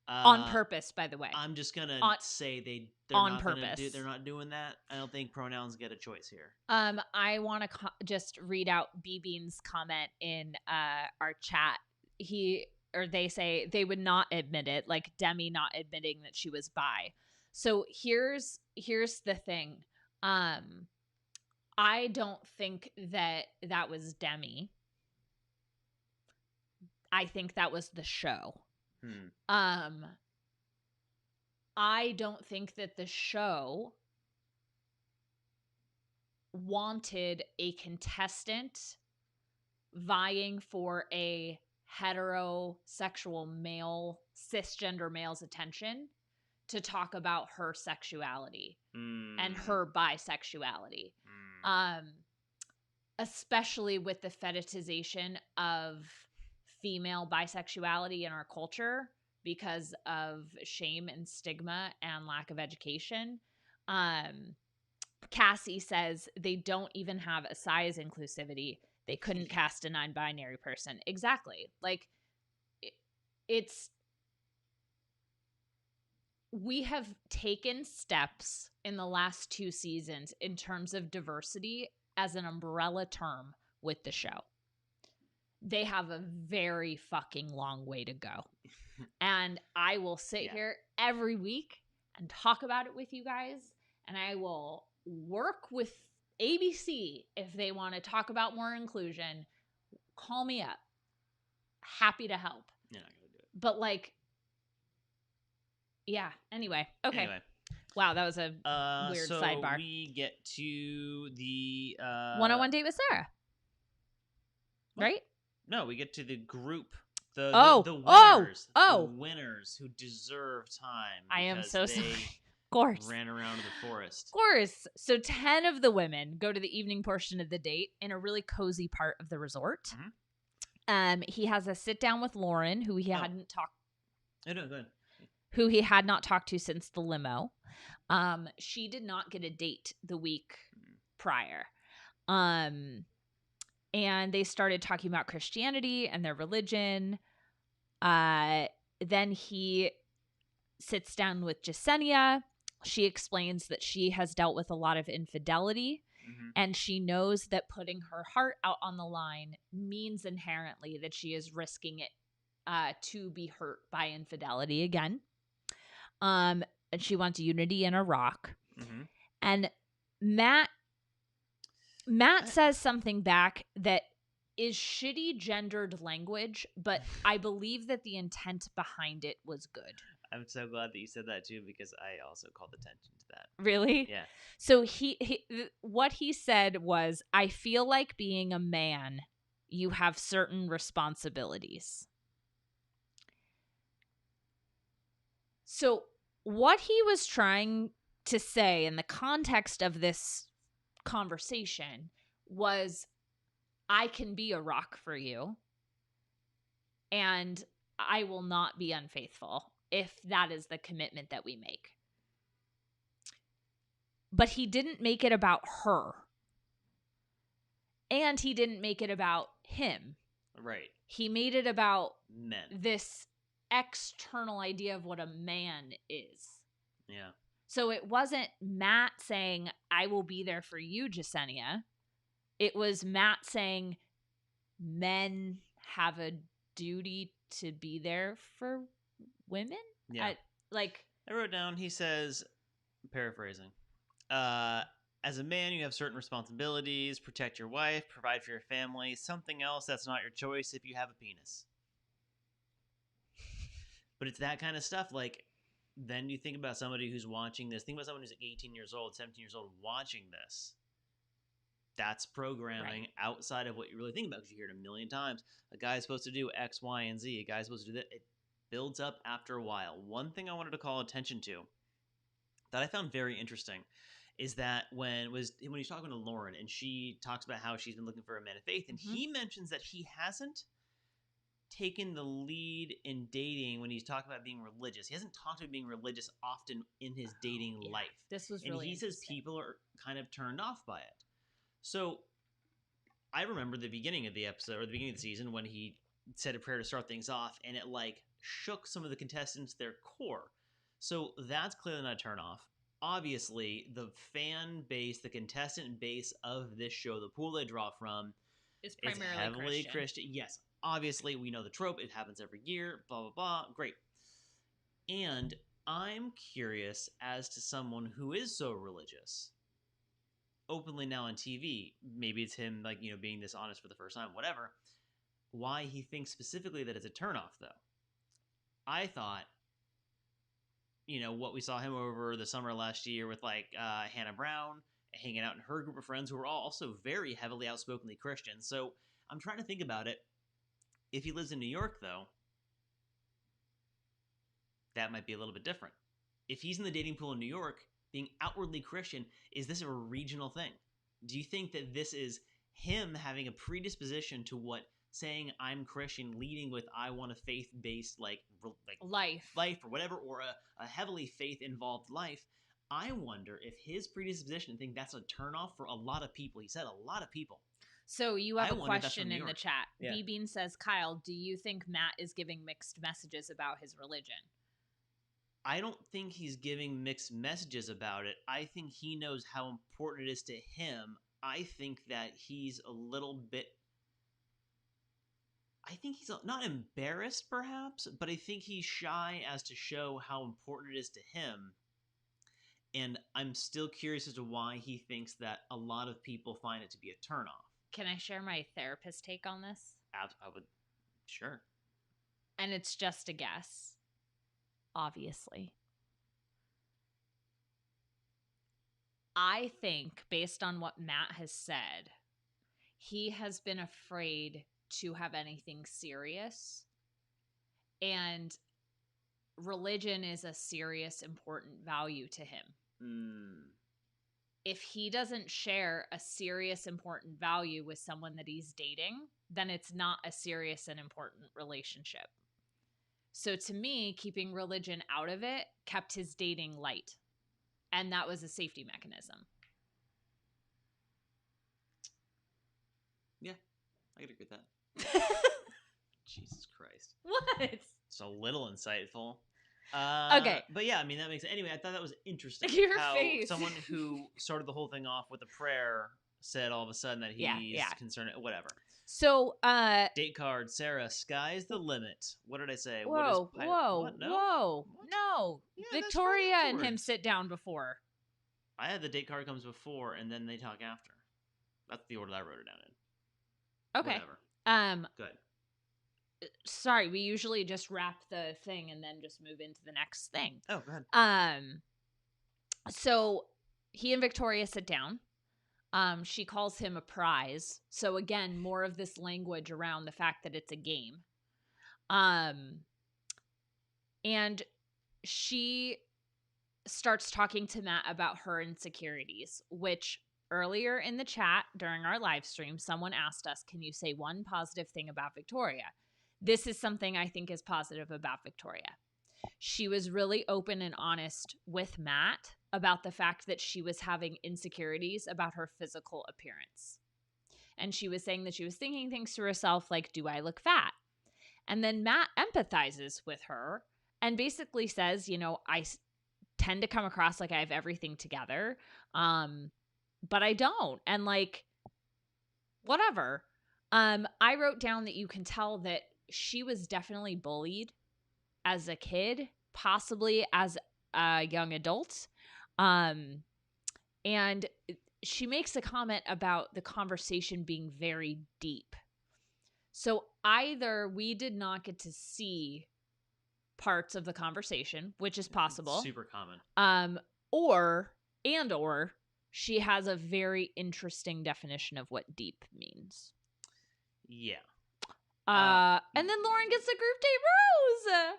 On purpose, by the way. I'm just gonna say they're on not purpose. They're not doing that. I don't think pronouns get a choice here. I want to just read out BBAND's comment in our chat. They say they would not admit it, like Demi not admitting that she was bi. So here's the thing. I don't think that was Demi. I think that was the show. I don't think that the show wanted a contestant vying for a heterosexual male, cisgender male's attention to talk about her sexuality and her bisexuality. Especially with the fetishization of female bisexuality in our culture because of shame and stigma and lack of education. Cassie says they don't even have a size inclusivity. They couldn't cast a non-binary person. Exactly. Like, we have taken steps in the last 2 seasons in terms of diversity as an umbrella term with the show. They have a very fucking long way to go. And I will sit here every week and talk about it with you guys. And I will work with ABC if they want to talk about more inclusion. Call me up. Happy to help. You're not going to do it. But like, yeah. Anyway. Okay. Wow, that was a weird sidebar. We get to the 101 date with Sarah. What? Right? No, we get to the group. The winners who deserve time. I am so sorry. Of course. Ran around in the forest. Of course. So 10 of the women go to the evening portion of the date in a really cozy part of the resort. He has a sit down with Lauren, who he hadn't talked. Oh, no, go ahead. Who he had not talked to since the limo. She did not get a date the week prior. And they started talking about Christianity and their religion. Then he sits down with Jessenia. She explains that she has dealt with a lot of infidelity. And she knows that putting her heart out on the line means inherently that she is risking it to be hurt by infidelity again. And she wants unity in Iraq. And Matt says something back that is shitty gendered language, but I believe that the intent behind it was good. I'm so glad that you said that too, because I also called attention to that. Really? Yeah. So what he said was, I feel like being a man, you have certain responsibilities. So what he was trying to say in the context of this conversation was, I can be a rock for you and I will not be unfaithful if that is the commitment that we make. But he didn't make it about her. And he didn't make it about him. Right. He made it about men. This external idea of what a man is. Yeah. So it wasn't Matt saying, I will be there for you, Jessenia. It was Matt saying, men have a duty to be there for women? Yeah. I wrote down, he says, paraphrasing, as a man, you have certain responsibilities, protect your wife, provide for your family, something else that's not your choice if you have a penis. But it's that kind of stuff. Like, then you think about somebody who's watching this. Think about someone who's like 18 years old, 17 years old watching this. That's programming outside of what you really think about, because you hear it a million times. A guy is supposed to do X, Y, and Z. A guy is supposed to do that. It builds up after a while. One thing I wanted to call attention to that I found very interesting is that when he's talking to Lauren and she talks about how she's been looking for a man of faith, and he mentions that he hasn't taken the lead in dating when he's talking about being religious. He hasn't talked about being religious often in his dating life. This was really he says people are kind of turned off by it. So I remember the beginning of the episode, or the beginning of the season, when he said a prayer to start things off, and it shook some of the contestants their core. So that's clearly not a turn off. Obviously, the fan base, the contestant base of this show, the pool they draw from, is primarily heavily Christian. Yes, obviously, we know the trope. It happens every year, blah, blah, blah. Great. And I'm curious as to someone who is so religious, openly now on TV. Maybe it's him, like, being dishonest for the first time, whatever. Why he thinks specifically that it's a turnoff, though. I thought, what we saw him over the summer last year with, like, Hannah Brown, hanging out in her group of friends who were all also very heavily outspokenly Christian. So I'm trying to think about it. If he lives in New York, though, that might be a little bit different. If he's in the dating pool in New York, being outwardly Christian, is this a regional thing? Do you think that this is him having a predisposition to what saying I'm Christian leading with I want a faith-based like life or whatever, or a heavily faith-involved life? I wonder if his predisposition, think that's a turnoff for a lot of people. He said a lot of people. So you have a question in the chat. Yeah. B-Bean says, Kyle, do you think Matt is giving mixed messages about his religion? I don't think he's giving mixed messages about it. I think he knows how important it is to him. I think that he's a little bit... I think he's not embarrassed, perhaps, but I think he's shy as to show how important it is to him. And I'm still curious as to why he thinks that a lot of people find it to be a turnoff. Can I share my therapist take on this? I would... Sure. And it's just a guess. Obviously. I think, based on what Matt has said, he has been afraid to have anything serious. And religion is a serious, important value to him. If he doesn't share a serious, important value with someone that he's dating, then it's not a serious and important relationship. So to me, keeping religion out of it kept his dating light. And that was a safety mechanism. Yeah, I could agree with that. Jesus Christ. What? So little insightful. Okay. But yeah, I mean, that makes... Anyway, I thought that was interesting. Your how face. Someone who started the whole thing off with a prayer said all of a sudden that he's concerned... Whatever. So, date card, Sarah, sky's the limit. What did I say? Whoa. What? No? What? No. Yeah, Victoria and him sit down before. I had the date card comes before, and then they talk after. That's the order that I wrote it down in. Okay. Whatever. Good. Sorry, we usually just wrap the thing and then just move into the next thing. Oh, go ahead. So he and Victoria sit down. She calls him a prize. So again, more of this language around the fact that it's a game. And she starts talking to Matt about her insecurities, which earlier in the chat during our live stream, someone asked us, can you say one positive thing about Victoria? This is something I think is positive about Victoria. She was really open and honest with Matt about the fact that she was having insecurities about her physical appearance. And she was saying that she was thinking things to herself like, do I look fat? And then Matt empathizes with her and basically says, I tend to come across like I have everything together, but I don't. And like, whatever. I wrote down that you can tell that she was definitely bullied as a kid, possibly as a young adult. And she makes a comment about the conversation being very deep. So either we did not get to see parts of the conversation, which is possible. Super common. Or she has a very interesting definition of what deep means. Yeah. And then Lauren gets a group date rose.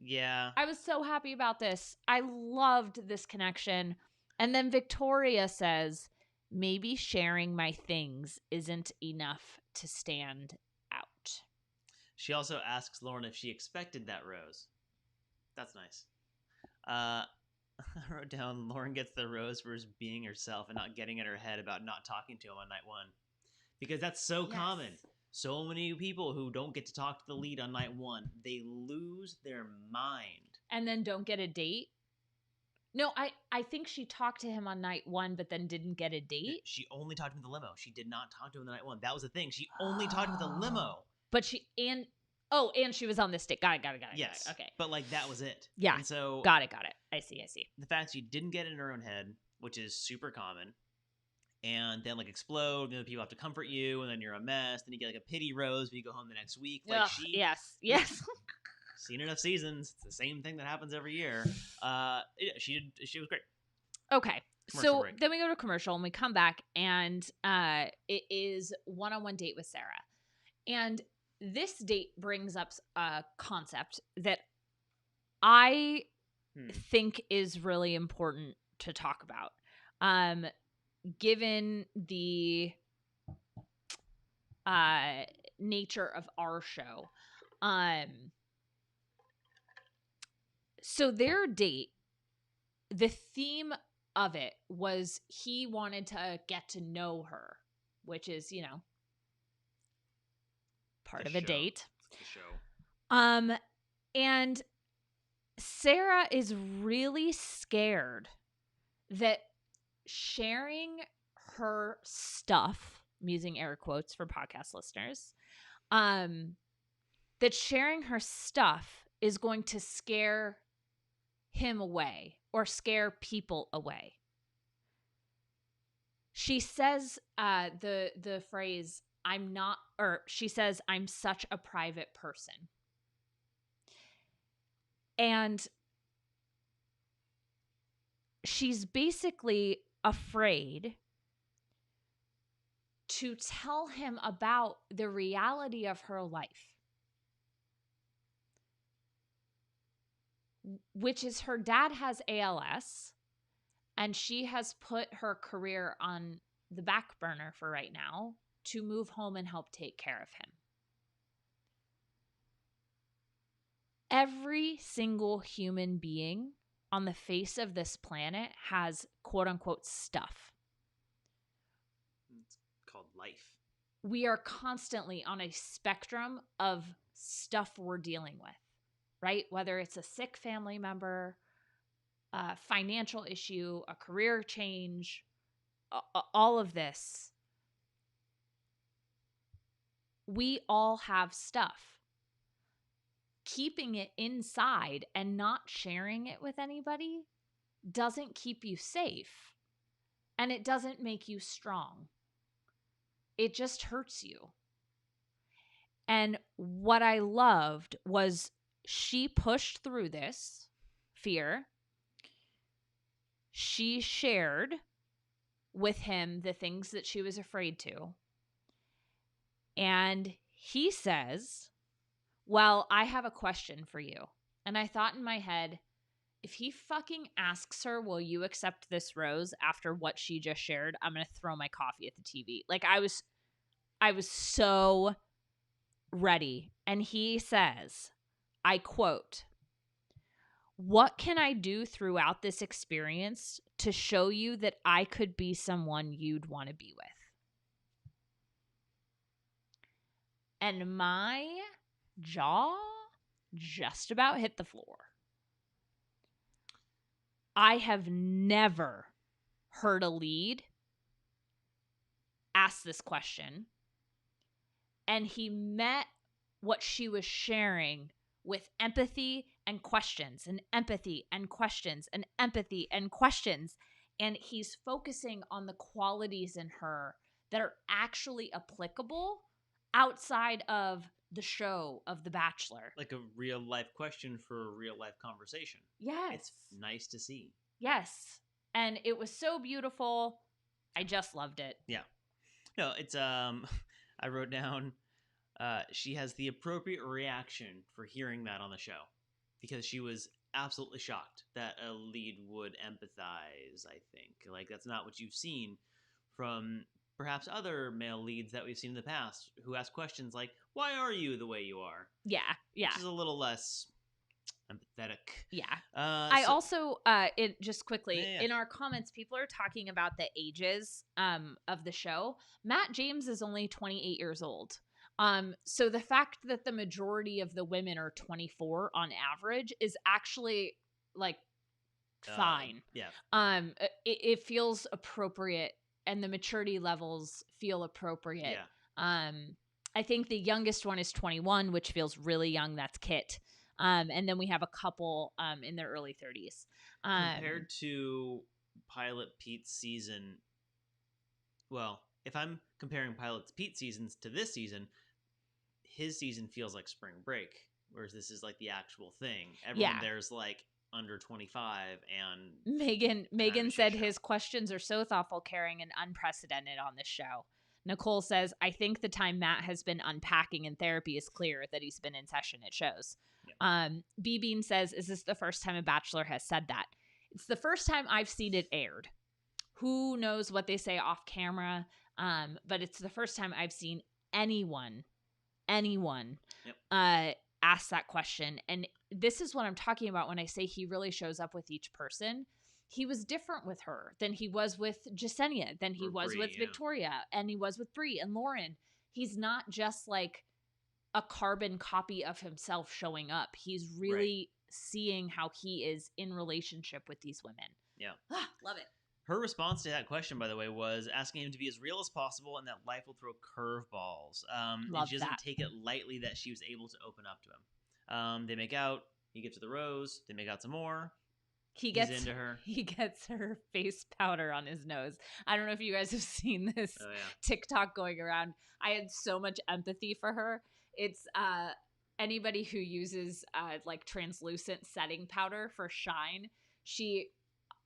Yeah. I was so happy about this. I loved this connection. And then Victoria says, maybe sharing my things isn't enough to stand out. She also asks Lauren if she expected that rose. That's nice. I wrote down Lauren gets the rose for being herself and not getting in her head about not talking to him on night one. Because that's so common. So many people who don't get to talk to the lead on night one, they lose their mind. And then don't get a date? No, I think she talked to him on night one, but then didn't get a date. She only talked to him in the limo. She did not talk to him on night one. That was the thing. She only talked with the limo. But she, and Oh, and she was on this date. Got it. Yes. Okay. But like that was it. Yeah. And so Got it. I see. the fact she didn't get in her own head, which is super common, and then like explode, and then people have to comfort you, and then you're a mess. Then you get like a pity rose when you go home the next week. Like Ugh, yes. Seen enough seasons. It's the same thing that happens every year. She was great. Okay. Commercial So break. then we go to commercial and we come back and it is one-on-one date with Sarah. And this date brings up a concept that I think is really important to talk about. Given the nature of our show. So their date, the theme of it was he wanted to get to know her, which is, part of the date. The show. And Sarah is really scared that sharing her stuff, I'm using air quotes for podcast listeners, that sharing her stuff is going to scare him away or scare people away. She says the phrase, she says, I'm such a private person. And she's basically afraid to tell him about the reality of her life, which is her dad has ALS, and she has put her career on the back burner for right now to move home and help take care of him. Every single human being on the face of this planet has quote unquote stuff. It's called life. We are constantly on a spectrum of stuff we're dealing with, right? Whether it's a sick family member, a financial issue, a career change, all of this. We all have stuff. Keeping it inside and not sharing it with anybody doesn't keep you safe, and it doesn't make you strong. It just hurts you. And what I loved was she pushed through this fear. She shared with him the things that she was afraid to. And he says, well, I have a question for you. And I thought in my head, if he fucking asks her, will you accept this rose after what she just shared, I'm going to throw my coffee at the TV. Like I was so ready. And he says, I quote, what can I do throughout this experience to show you that I could be someone you'd want to be with? And my jaw just about hit the floor. I have never heard a lead ask this question, and he met what she was sharing with empathy and questions, and empathy and questions, and empathy and questions. And he's focusing on the qualities in her that are actually applicable outside of the show of The Bachelor. Like a real life question for a real life conversation. Yes. It's nice to see. Yes. And it was so beautiful. I just loved it. Yeah. No, it's I wrote down she has the appropriate reaction for hearing that on the show, because she was absolutely shocked that a lead would empathize, I think. Like, that's not what you've seen from perhaps other male leads that we've seen in the past who ask questions like, why are you the way you are? Yeah. Which is a little less empathetic. Yeah. I also, just quickly, in our comments, people are talking about the ages of the show. Matt James is only 28 years old. So the fact that the majority of the women are 24 on average is actually like fine. Yeah. It feels appropriate, and the maturity levels feel appropriate. Yeah. I think the youngest one is 21, which feels really young. That's Kit. And then we have a couple in their early 30s. Compared to Pilot Pete's season, well, if I'm comparing Pilot Pete's seasons to this season, his season feels like spring break, whereas this is like the actual thing. Everyone there's like under 25, and Megan said his questions are so thoughtful, caring, and unprecedented on this show. Nicole says, I think the time Matt has been unpacking in therapy is clear that he's been in session. It shows. Yeah. B-Bean says, is this the first time a Bachelor has said that? It's the first time I've seen it aired. Who knows what they say off camera? But it's the first time I've seen anyone ask that question. And this is what I'm talking about when I say he really shows up with each person. He was different with her than he was with Jessenia, than he was with Victoria, and he was with Bri and Lauren. He's not just like a carbon copy of himself showing up. He's really seeing how he is in relationship with these women. Yeah. Love it. Her response to that question, by the way, was asking him to be as real as possible and that life will throw curveballs. And she doesn't take it lightly that she was able to open up to him. They make out. He gets to the rose. They make out some more. He's into her. He gets her face powder on his nose. I don't know if you guys have seen this TikTok going around. I had so much empathy for her. It's anybody who uses like translucent setting powder for shine. She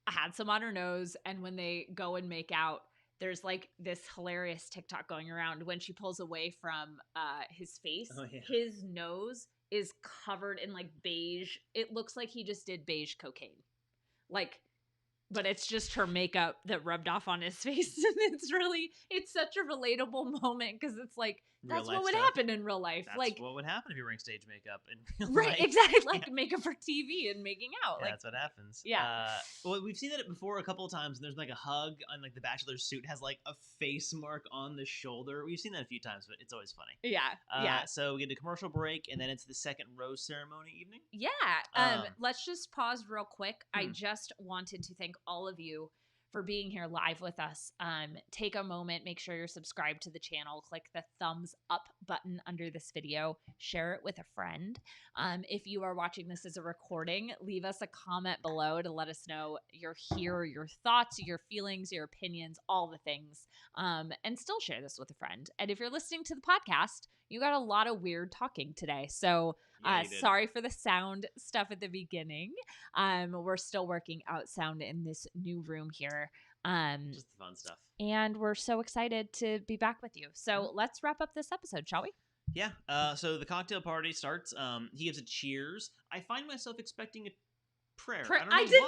had some on her nose, and when they go and make out, there's like this hilarious TikTok going around when she pulls away from his face. His nose is covered in like beige. It looks like he just did beige cocaine. Like, but it's just her makeup that rubbed off on his face. And it's such a relatable moment because it's like, that's what would happen in real life. That's like what would happen if you're wearing stage makeup in real life. Exactly. Like makeup for TV and making out. Yeah, like, that's what happens. Yeah. Well, we've seen that before a couple of times, and there's like a hug on like the Bachelor's suit has like a face mark on the shoulder. We've seen that a few times, but it's always funny. Yeah. So we get a commercial break, and then it's the second rose ceremony evening. Yeah. Let's just pause real quick. I just wanted to thank all of you for being here live with us. Take a moment, make sure you're subscribed to the channel, click the thumbs up button under this video, share it with a friend. If you are watching this as a recording, leave us a comment below to let us know you're here, your thoughts, your feelings, your opinions, all the things, and still share this with a friend. And if you're listening to the podcast, you got a lot of weird talking today. So sorry for the sound stuff at the beginning. We're still working out sound in this new room here. Just the fun stuff. And we're so excited to be back with you. So let's wrap up this episode, shall we? Yeah. So the cocktail party starts. He gives a cheers. I find myself expecting a prayer. I did too.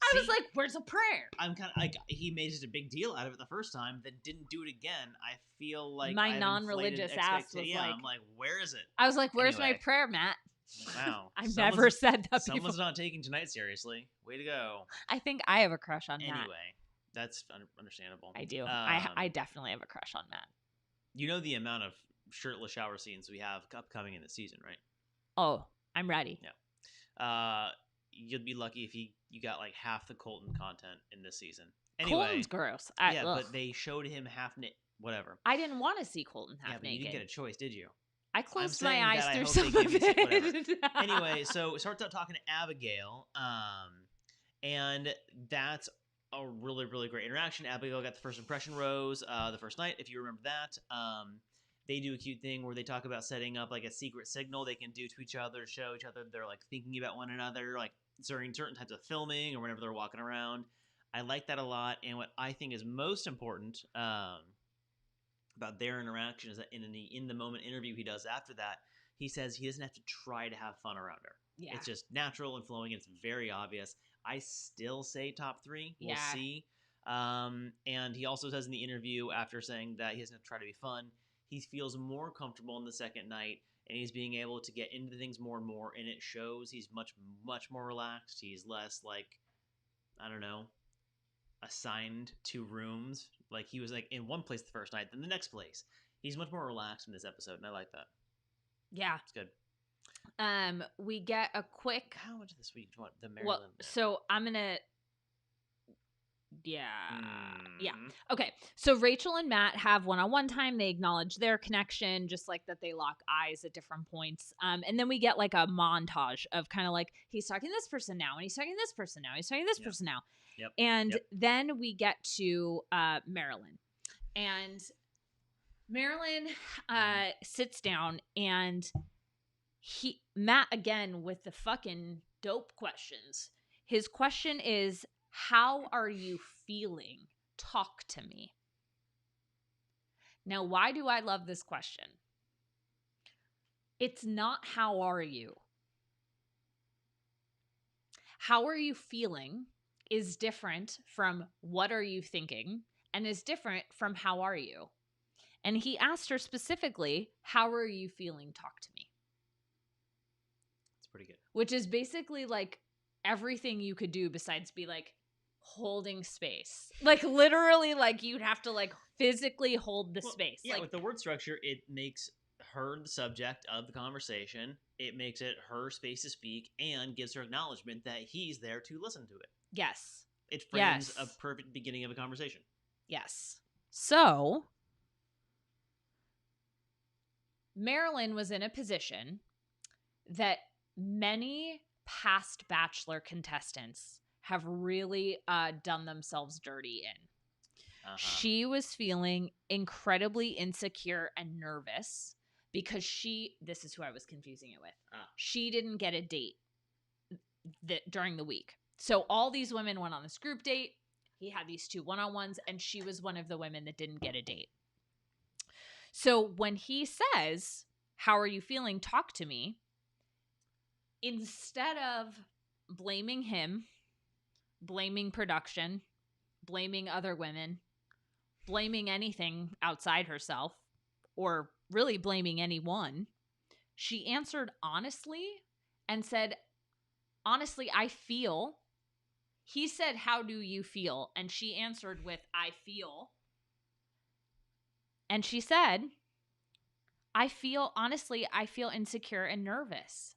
I was like, where's a prayer? I'm kind of like, he made just a big deal out of it the first time, then didn't do it again. I feel like my non-religious ass was like, I'm like, where is it? I was like, where's my prayer, Matt? Wow. I've never said that before. Someone's not taking tonight seriously. Way to go. I think I have a crush on Matt. Anyway, that's understandable. I do. I definitely have a crush on Matt. You know the amount of shirtless shower scenes we have upcoming in the season, right? Oh, I'm ready. Yeah. You'd be lucky if you got like half the Colton content in this season. Anyway, Colton's gross. But they showed him half naked. Whatever. I didn't want to see Colton half naked. You didn't get a choice, did you? I closed my eyes through some of it. Anyway, so it starts out talking to Abigail, and that's a really, really great interaction. Abigail got the first impression rose the first night, if you remember that. They do a cute thing where they talk about setting up like a secret signal they can do to each other, show each other they're like thinking about one another, like during certain types of filming or whenever they're walking around. I like that a lot. And what I think is most important about their interaction is that in the moment interview he does after that, he says he doesn't have to try to have fun around her. Yeah. It's just natural and flowing. It's very obvious. I still say top 3. We'll see. And he also says in the interview after saying that he doesn't have to try to be fun, he feels more comfortable in the second night, and he's being able to get into things more and more, and it shows. He's much, much more relaxed. He's less, like, I don't know, assigned to rooms. Like, he was, like, in one place the first night, then the next place. He's much more relaxed in this episode, and I like that. Yeah. It's good. We get a quick... How much of this week do you want the MaryLynn? Well, so I'm going to Yeah. Yeah. Mm. Okay. So Rachel and Matt have one-on-one time. They acknowledge their connection, just like that they lock eyes at different points. And then we get like a montage of kind of like he's talking to this person now, and he's talking to this person now, he's talking to this person now. Yep. And then we get to MaryLynn. And MaryLynn sits down, and Matt again with the fucking dope questions. His question is, how are you feeling? Talk to me. Now, why do I love this question? It's not how are you. How are you feeling is different from what are you thinking, and is different from how are you. And he asked her specifically, how are you feeling? Talk to me. It's pretty good. Which is basically like everything you could do besides be like holding space. Like literally, like you'd have to like physically hold the space. Yeah, like, with the word structure, it makes her the subject of the conversation. It makes it her space to speak and gives her acknowledgement that he's there to listen to it. Yes. It frames a perfect beginning of a conversation. Yes. So MaryLynn was in a position that many past Bachelor contestants have really done themselves dirty in. Uh-huh. She was feeling incredibly insecure and nervous because this is who I was confusing it with. She didn't get a date during the week. So all these women went on this group date. He had these 2 one-on-ones, and she was one of the women that didn't get a date. So when he says, how are you feeling? Talk to me. Instead of blaming him, blaming production, blaming other women, blaming anything outside herself, or really blaming anyone, she answered honestly and said, honestly, I feel. He said, how do you feel? And she answered with, I feel. And she said, I feel insecure and nervous.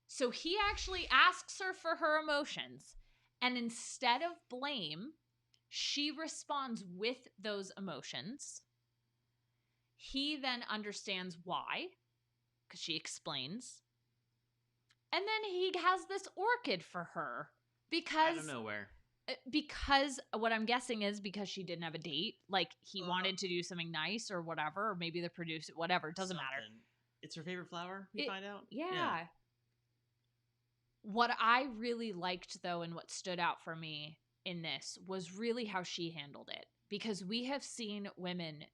So he actually asks her for her emotions. And instead of blame, she responds with those emotions. He then understands why, because she explains. And then he has this orchid for her because... Out of nowhere. Because what I'm guessing is because she didn't have a date. Like, he wanted to do something nice or whatever. Or maybe the producer... Whatever. It doesn't matter. It's her favorite flower, we find out? Yeah. What I really liked, though, and what stood out for me in this was really how she handled it. Because we have seen women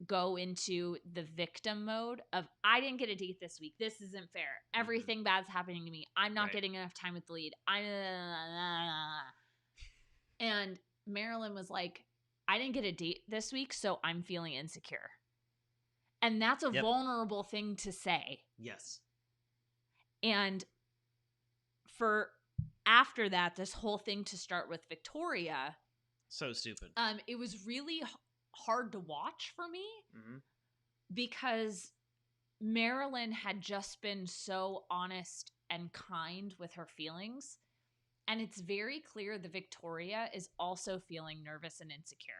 go into the victim mode of, I didn't get a date this week. This isn't fair. Everything bad's happening to me. I'm not getting enough time with the lead. And MaryLynn was like, I didn't get a date this week, so I'm feeling insecure. And that's a vulnerable thing to say. Yes. And for after that, this whole thing to start with Victoria. So stupid. It was really hard to watch for me because MaryLynn had just been so honest and kind with her feelings. And it's very clear that Victoria is also feeling nervous and insecure.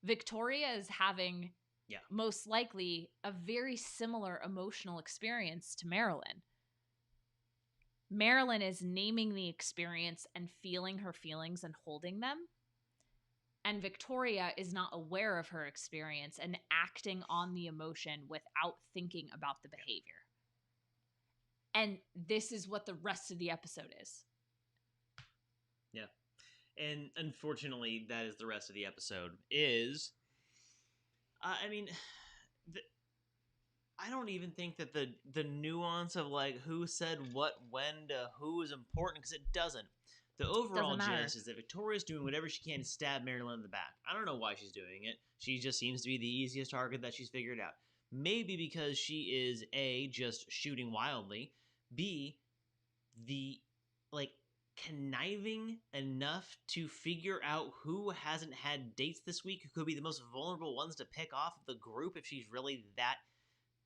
Victoria is having most likely a very similar emotional experience to MaryLynn. MaryLynn is naming the experience and feeling her feelings and holding them. And Victoria is not aware of her experience and acting on the emotion without thinking about the behavior. And this is what the rest of the episode is. Yeah. And unfortunately, that is the rest of the episode is... I mean... I don't even think that the nuance of like who said what when to who is important, because it doesn't. The overall gist is that Victoria's doing whatever she can to stab MaryLynn in the back. I don't know why she's doing it. She just seems to be the easiest target that she's figured out. Maybe because she is A, just shooting wildly, B, the like conniving enough to figure out who hasn't had dates this week, who could be the most vulnerable ones to pick off of the group if she's really that.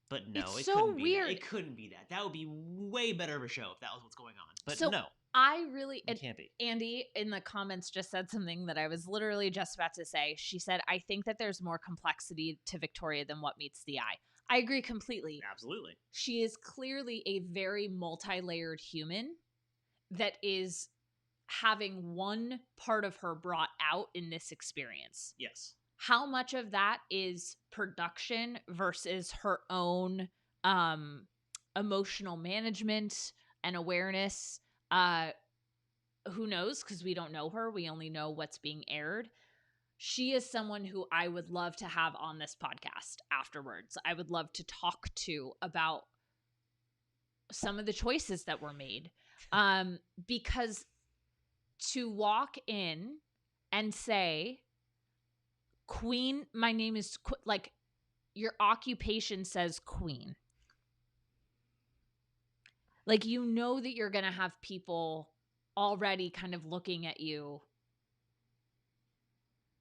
But no, it's it so couldn't be weird. That. It couldn't be that. That would be way better of a show if that was what's going on. But so, no. It can't be. Andy in the comments just said something that I was literally just about to say. She said, I think that there's more complexity to Victoria than what meets the eye. I agree completely. Absolutely. She is clearly a very multi-layered human that is having one part of her brought out in this experience. Yes. How much of that is production versus her own emotional management and awareness? Who knows? Because we don't know her. We only know what's being aired. She is someone who I would love to have on this podcast afterwards. I would love to talk to about some of the choices that were made. Because to walk in and say, Queen, my name is, like, your occupation says queen. Like, you know that you're going to have people already kind of looking at you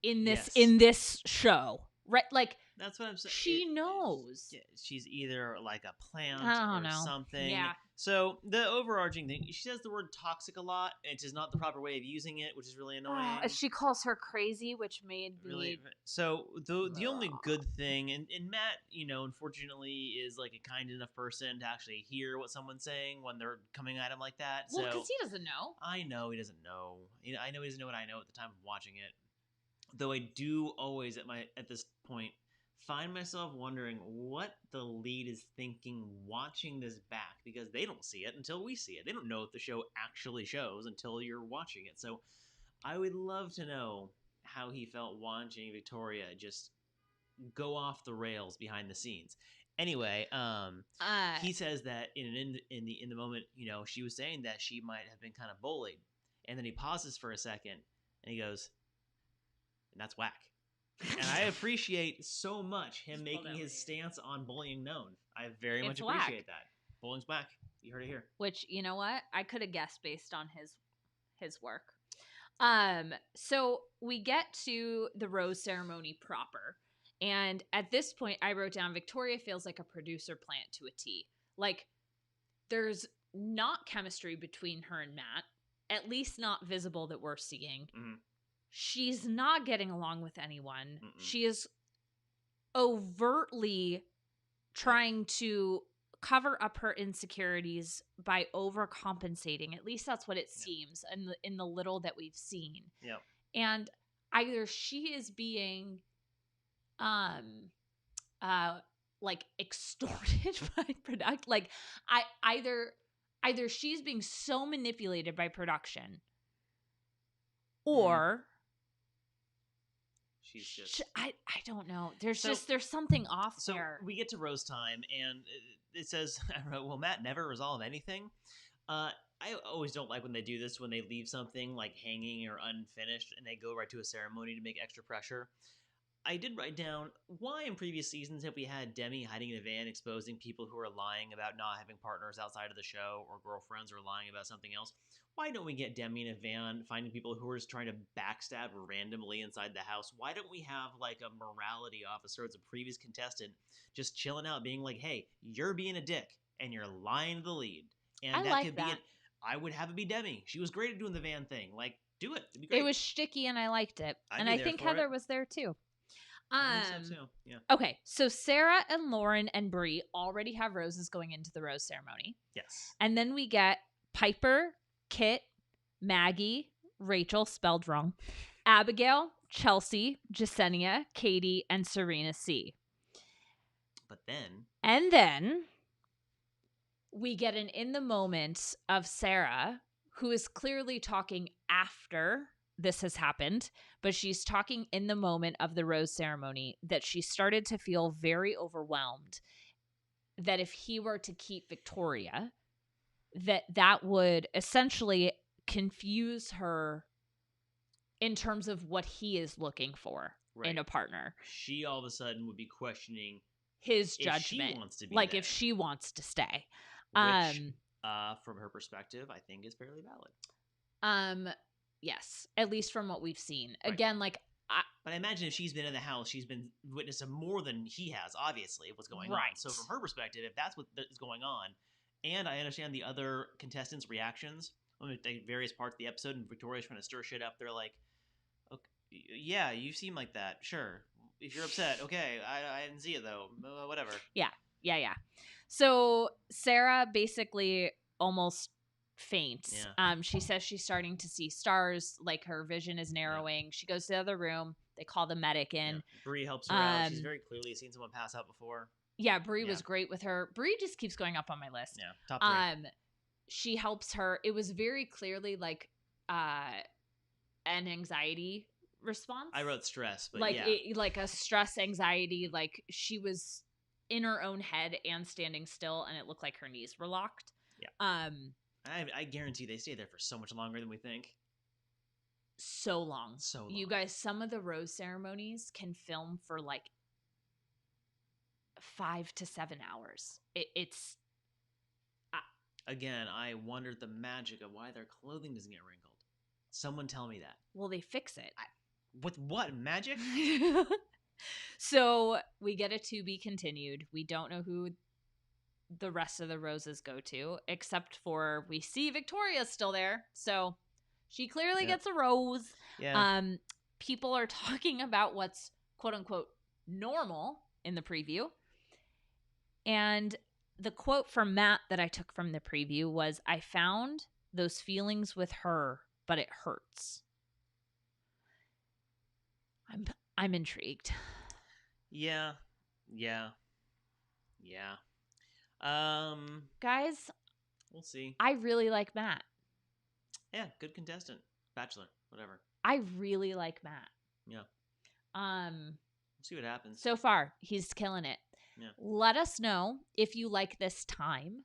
in this show, right? Like, that's what I'm saying. She knows. She's either like a plant or know. something. Yeah. So the overarching thing, she says the word toxic a lot, and it is not the proper way of using it, which is really annoying. She calls her crazy, which made me really. So the only good thing, and Matt, unfortunately, is like a kind enough person to actually hear what someone's saying when they're coming at him like that. Well, because he doesn't know. I know he doesn't know. I know he doesn't know what I know at the time of watching it. Though I do always at this point find myself wondering what the lead is thinking watching this back, because they don't see it until we see it. They don't know what the show actually shows until you're watching it. So I would love to know how he felt watching Victoria just go off the rails behind the scenes. Anyway, he says that in the moment, she was saying that she might have been kind of bullied, and then he pauses for a second and he goes, and that's whack. And I appreciate so much him making his stance on bullying known. I very much appreciate that. Bullying's whack. You heard it here. Which, you know what? I could have guessed based on his work. So we get to the rose ceremony proper. And at this point, I wrote down Victoria feels like a producer plant to a T. Like, there's not chemistry between her and Matt, at least not visible that we're seeing. Mm-hmm. She's not getting along with anyone. Mm-mm. She is overtly trying to cover up her insecurities by overcompensating. At least that's what it seems in the little that we've seen. Yeah. And either she is being like extorted by product, like either she's being so manipulated by production, or she's just I don't know. There's something off there. So we get to rose time, and it says, "Will Matt never resolve anything?" I always don't like when they do this, when they leave something like hanging or unfinished, and they go right to a ceremony to make extra pressure. I did write down, why in previous seasons have we had Demi hiding in a van exposing people who are lying about not having partners outside of the show, or girlfriends, or lying about something else? Why don't we get Demi in a van finding people who are just trying to backstab randomly inside the house? Why don't we have like a morality officer as a previous contestant just chilling out being like, hey, you're being a dick and you're lying to the lead? And I that like could that. be it. I would have it be Demi. She was great at doing the van thing. Like, do it. It'd be great. It was shticky and I liked it. And I think Heather was there too. I think so too. Yeah. Okay, so Sarah and Lauren and Bri already have roses going into the rose ceremony. Yes. And then we get Piper, Kit, Maggie, Rachel, spelled wrong, Abigail, Chelsea, Jessenia, Katie, and Serena C. And then we get an in the moment of Sarah, who is clearly talking after this has happened, but she's talking in the moment of the rose ceremony that she started to feel very overwhelmed, that if he were to keep Victoria, that would essentially confuse her in terms of what he is looking for in a partner. She all of a sudden would be questioning his judgment, if she wants to be like there. If she wants to stay, which from her perspective, I think is fairly valid. Yes, at least from what we've seen. Right. Again, but I imagine if she's been in the house, she's been witness to more than he has, obviously, of what's going on. So from her perspective, if that's what is going on, and I understand the other contestants' reactions, various parts of the episode, and Victoria's trying to stir shit up. They're like, okay, yeah, you seem like that. Sure. If you're upset, okay. I didn't see it, though. Whatever. Yeah. So Sarah basically almost faints. Yeah. She says she's starting to see stars, like her vision is narrowing. She goes to the other room. They call the medic in. Yeah. Bri helps her out. She's very clearly seen someone pass out before. Yeah, Bri was great with her. Bri just keeps going up on my list. Yeah, top 3. She helps her. It was very clearly like an anxiety response. I wrote stress, but like yeah. like a stress anxiety. Like she was in her own head and standing still, and it looked like her knees were locked. Yeah. I guarantee they stay there for so much longer than we think. So long. You guys, some of the rose ceremonies can film for like 5 to 7 hours. It's again, I wondered the magic of why their clothing doesn't get wrinkled. Someone tell me that. Well, they fix it. With what? Magic? So we get a to be continued. We don't know who the rest of the roses go to, except for we see Victoria's still there. So she clearly gets a rose. Yeah. People are talking about what's quote unquote normal in the preview. And the quote from Matt that I took from the preview was, I found those feelings with her, but it hurts. I'm intrigued. Yeah. Guys, we'll see. I really like Matt. Yeah, good contestant. Bachelor, whatever. I really like Matt. Yeah. We'll see what happens. So far, he's killing it. Yeah. Let us know if you like this time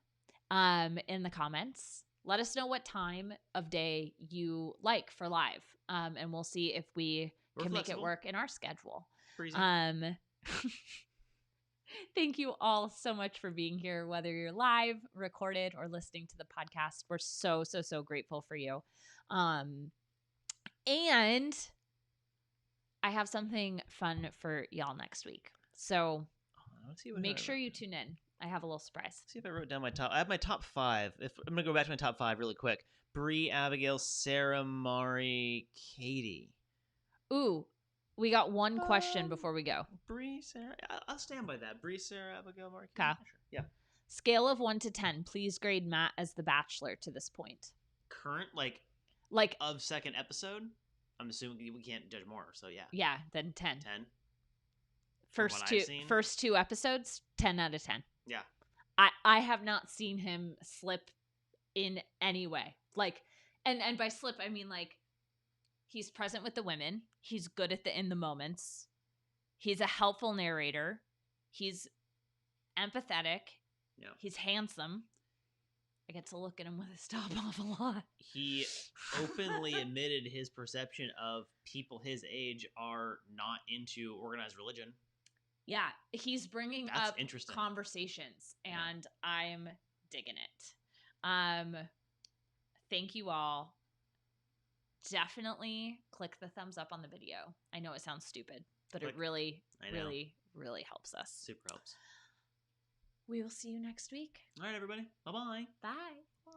in the comments. Let us know what time of day you like for live. And we'll see if we can make it work in our schedule. Thank you all so much for being here, whether you're live, recorded, or listening to the podcast. We're so grateful for you. And I have something fun for y'all next week. So make sure you tune in. I have a little surprise. Let's see if I wrote down my top. I have my top 5. I'm going to go back to my top 5 really quick. Bri, Abigail, Sarah, Mari, Katie. Ooh, we got one question before we go. Bri, Sarah. I'll stand by that. Bri, Sarah, Abigail, Mari, Katie. Kyle. Sure. Yeah. Scale of 1 to 10. Please grade Matt as the Bachelor to this point. Current, like of second episode? I'm assuming we can't judge more, so yeah. Yeah, then 10. 10? First two episodes, 10 out of 10. Yeah. I have not seen him slip in any way. Like, and by slip, I mean like he's present with the women. He's good at in the moments. He's a helpful narrator. He's empathetic. Yeah. He's handsome. I get to look at him with his top off a lot. He openly admitted his perception of people his age are not into organized religion. Yeah, he's bringing That's up interesting conversations, and I'm digging it. Thank you all. Definitely click the thumbs up on the video. I know it sounds stupid, but it really helps us. Super helps. We will see you next week. All right, everybody. Bye-bye. Bye. Bye.